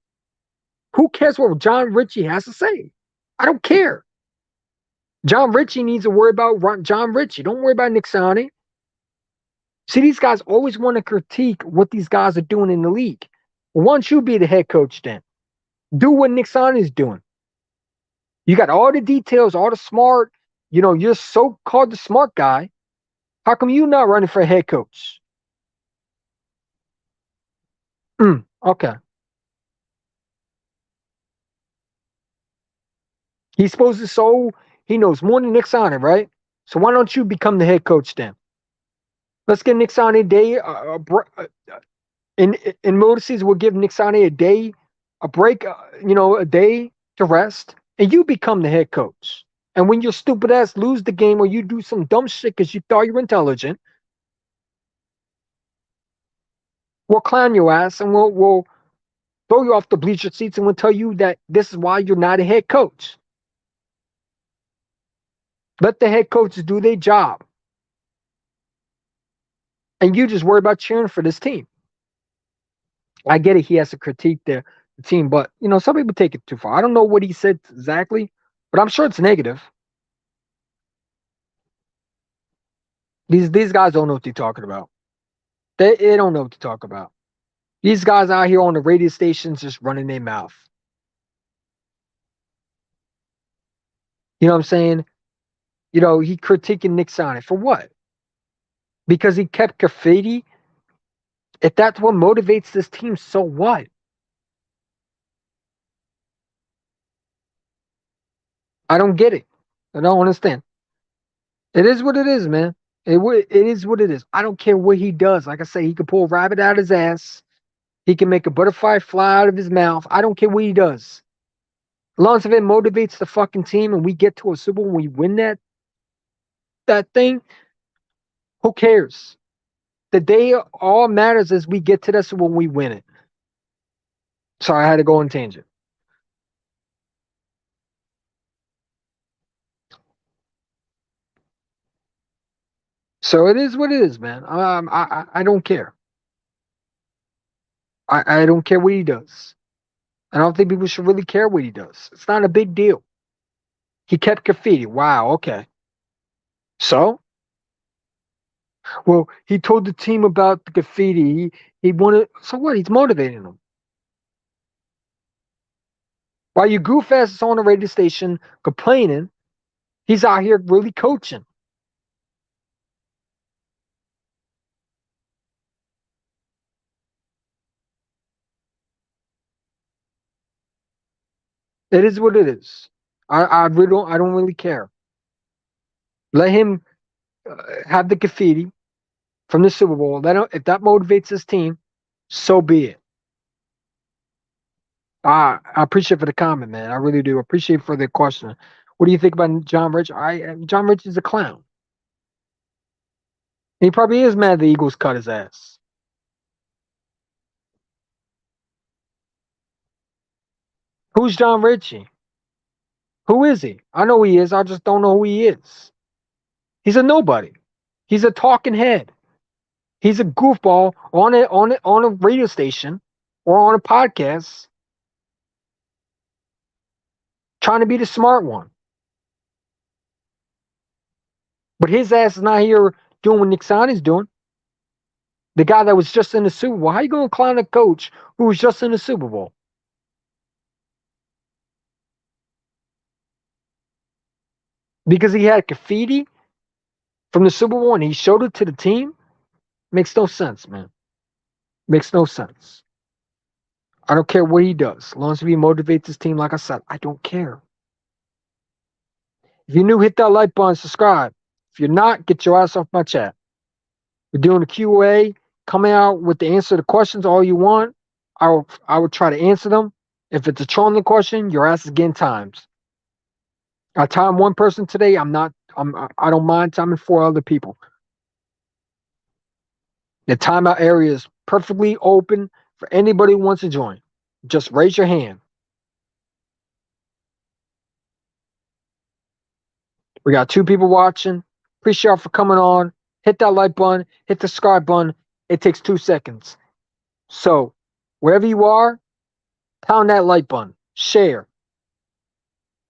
Who cares what John Ritchie has to say? I don't care. John Ritchie needs to worry about John Ritchie. Don't worry about Nick Sani. See, these guys always want to critique what these guys are doing in the league. Well, why don't you be the head coach then? Do what Nick Sani is doing. You got all the details, all the smart, you're so-called the smart guy. How come you not running for a head coach? Okay. He's supposed to, he knows more than Nick Sani, right? So why don't you become the head coach then? Let's get Nick Sani a day. In Motor we'll give Nick Sani a day, a break, a day to rest, and you become the head coach. And when your stupid ass lose the game or you do some dumb shit because you thought you were intelligent, we'll clown your ass and we'll throw you off the bleacher seats and we'll tell you that this is why you're not a head coach. Let the head coaches do their job. And you just worry about cheering for this team. I get it. He has to critique the team, but some people take it too far. I don't know what he said exactly, but I'm sure it's negative. These guys don't know what they're talking about. They don't know what to talk about. These guys out here on the radio stations just running their mouth. You know what I'm saying? He critiquing Nick Sani for what? Because he kept graffiti. If that's what motivates this team, so what? I don't get it. I don't understand. It is what it is, man. It is what it is. I don't care what he does. Like I say, he can pull a rabbit out of his ass. He can make a butterfly fly out of his mouth. I don't care what he does. As long as if it motivates the fucking team and we get to a Super Bowl and we win that thing, who cares? The day all matters is we get to this when we win it. Sorry, I had to go on tangent. So it is what it is, man. I don't care. I don't care what he does. I don't think people should really care what he does. It's not a big deal. He kept graffiti. Wow, okay. So, well, he told the team about the graffiti. He wanted. So what? He's motivating them. While you goof asses on the radio station complaining, he's out here really coaching. It is what it is. I really don't. I don't really care. Let him have the graffiti from the Super Bowl. If that motivates his team, so be it. I appreciate for the comment, man. I really do appreciate for the question. What do you think about John Rich? John Rich is a clown. He probably is mad the Eagles cut his ass. Who's John Ritchie? Who is he? I know who he is. I just don't know who he is. He's a nobody. He's a talking head. He's a goofball on a radio station or on a podcast trying to be the smart one. But his ass is not here doing what Nick Sirianni's doing. The guy that was just in the Super Bowl. How you going to clown a coach who was just in the Super Bowl? Because he had graffiti from the Super Bowl and he showed it to the team? Makes no sense, man. Makes no sense. I don't care what he does. As long as he motivates his team, like I said, I don't care. If you're new, hit that like button, subscribe. If you're not, get your ass off my chat. We're doing a QA, coming out with the answer to questions all you want. I will try to answer them. If it's a trolling question, your ass is getting times. I time one person today. I don't mind timing four other people. The timeout area is perfectly open for anybody who wants to join. Just raise your hand. We got 2 people watching. Appreciate y'all for coming on. Hit that like button. Hit the subscribe button. It takes 2 seconds. So, wherever you are, pound that like button. Share.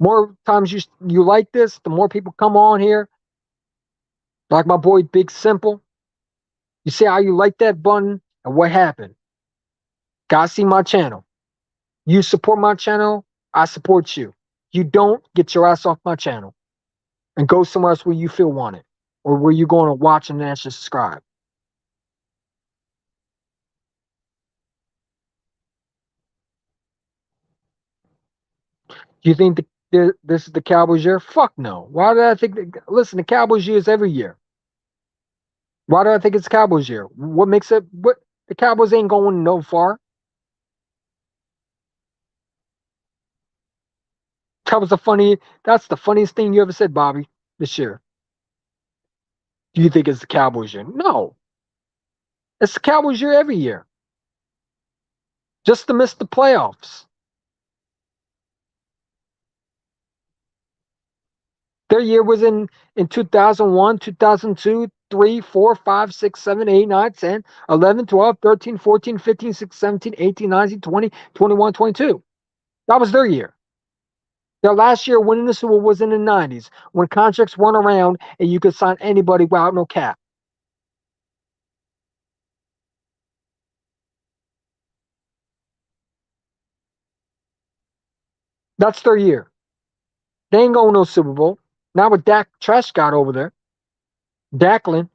More times you like this, the more people come on here. Like my boy Big Simple. You see how you like that button and what happened. Guys, see my channel. You support my channel, I support you. You don't, get your ass off my channel and go somewhere else where you feel wanted or where you're going to watch and actually subscribe. Do you think this is the Cowboys year? Fuck no. Why did I think? Listen, the Cowboys year is every year. Why do I think it's Cowboys year? What makes it? What the Cowboys ain't going no far. That's the funniest thing you ever said, Bobby, this year. Do you think it's the Cowboys year? No. It's the Cowboys year every year. Just to miss the playoffs. Their year was in 2001, 2002, 3, 4, 5, 6, 7, 8, 9, 10, 11, 12, 13, 14, 15, 16, 17, 18, 19, 20, 21, 22. That was their year. Their last year winning the Super Bowl was in the 90s when contracts weren't around and you could sign anybody without no cap. That's their year. They ain't going no Super Bowl. Now with Dak Prescott over there, Daklin,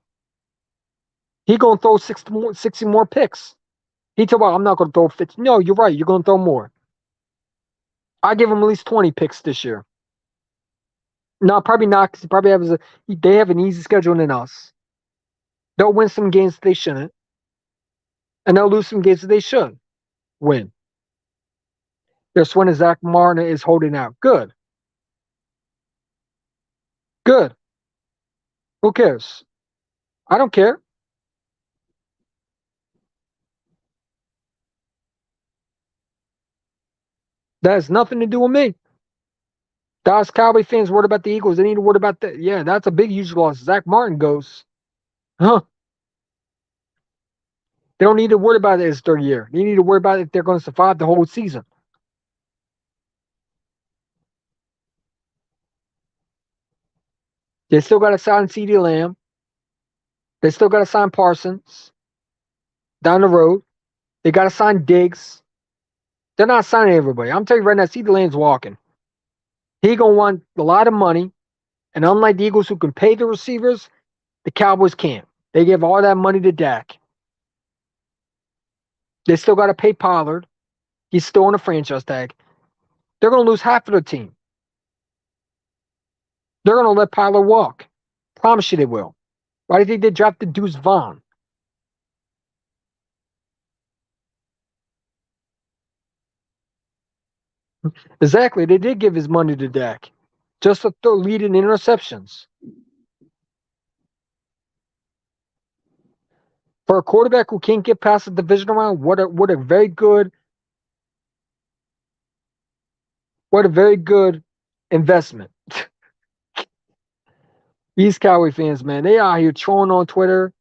he gonna throw 60 more picks. He told me, I'm not gonna throw 50. No, you're right. You're gonna throw more. I give him at least 20 picks this year. No, probably not, because they have an easy schedule than us. They'll win some games that they shouldn't, and they'll lose some games that they should win. They're winning. Zach Martin is holding out. Good. Good. Who cares? I don't care. That has nothing to do with me. Dallas Cowboy fans worried about the Eagles. They need to worry about that. Yeah, that's a big, huge loss. Zach Martin goes. Huh. They don't need to worry about it his third year. They need to worry about if they're going to survive the whole season. They still got to sign CeeDee Lamb. They still got to sign Parsons down the road. They got to sign Diggs. They're not signing everybody. I'm telling you right now, CeeDee Lamb's walking. He gonna want a lot of money, and unlike the Eagles who can pay the receivers, the Cowboys can't. They give all that money to Dak. They still got to pay Pollard. He's still on a franchise tag. They're going to lose half of their team. They're going to let Pollard walk. Promise you they will. Why do you think they drafted Deuce Vaughn? Exactly. They did give his money to Dak just to throw lead in interceptions. For a quarterback who can't get past the division round, what a very good investment. These Cowboy fans, man, they out here trolling on Twitter.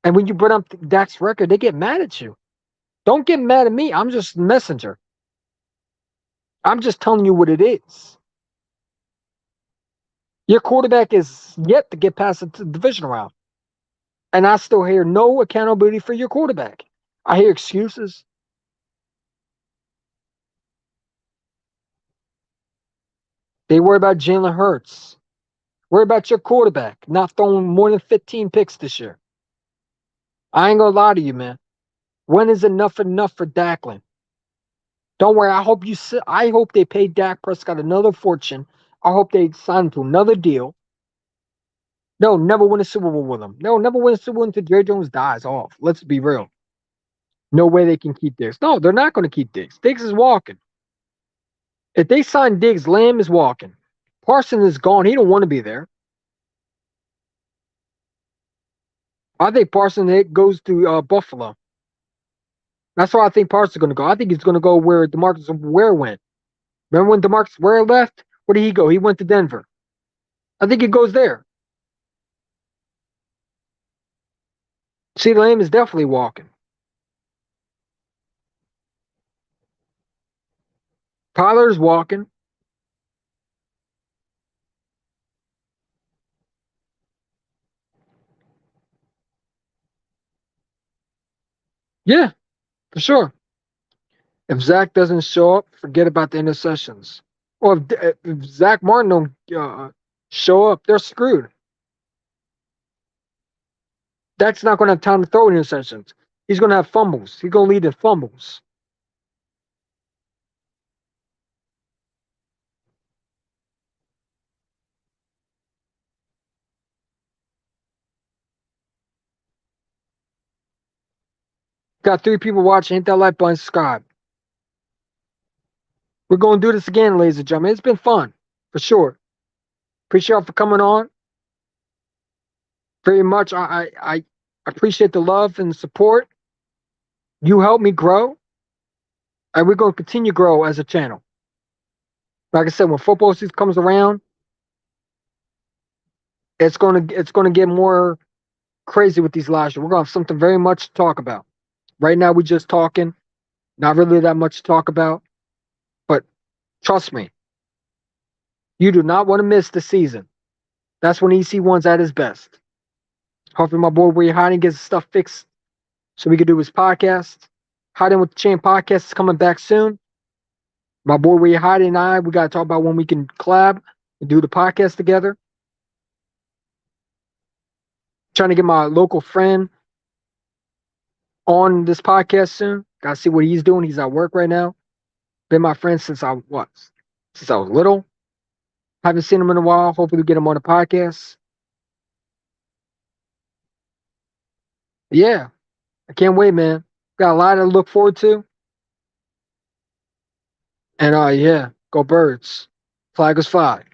And when you bring up Dak's record, they get mad at you. Don't get mad at me. I'm just a messenger. I'm just telling you what it is. Your quarterback is yet to get past the division round. And I still hear no accountability for your quarterback. I hear excuses. They worry about Jalen Hurts. Worry about your quarterback not throwing more than 15 picks this year. I ain't gonna lie to you, man. When is enough for Daklin? Don't worry. I hope they pay Dak Prescott another fortune. I hope they sign him to another deal. They'll never win a Super Bowl with him. They'll never win a Super Bowl until Jerry Jones dies off. Let's be real. No way they can keep Diggs. No, they're not going to keep Diggs. Diggs is walking. If they sign Diggs, Lamb is walking. Parsons is gone. He don't want to be there. I think Parsons goes to Buffalo. That's where I think Parsons is going to go. I think he's going to go where DeMarcus Ware went. Remember when DeMarcus Ware left? Where did he go? He went to Denver. I think he goes there. See, Lamb is definitely walking. Tyler's walking. Yeah, for sure. If Zach doesn't show up, forget about the interceptions. Or if Zach Martin don't show up, they're screwed. Dak's not going to have time to throw interceptions. He's going to have fumbles. He's going to lead in fumbles. Got 3 people watching. Hit that like button, subscribe. We're going to do this again, ladies and gentlemen. It's been fun, for sure. Appreciate y'all for coming on. Very much. I appreciate the love and the support. You helped me grow, and we're going to continue to grow as a channel. Like I said, when football season comes around, it's gonna get more crazy with these lives. We're gonna have something very much to talk about. Right now, we're just talking, not really that much to talk about. But trust me, you do not want to miss the season. That's when EC1's at his best. Hopefully, my boy Where You Hiding gets his stuff fixed so we can do his podcast. Hiding with the Chain podcast is coming back soon. My boy Where You Hiding and I, we got to talk about when we can collab and do the podcast together. Trying to get my local friend on this podcast soon. Got to see what he's doing. He's at work right now. Been my friend since I was little. Haven't seen him in a while. Hopefully, we get him on the podcast. Yeah, I can't wait, man. Got a lot to look forward to. And yeah, go birds. Flag is fly.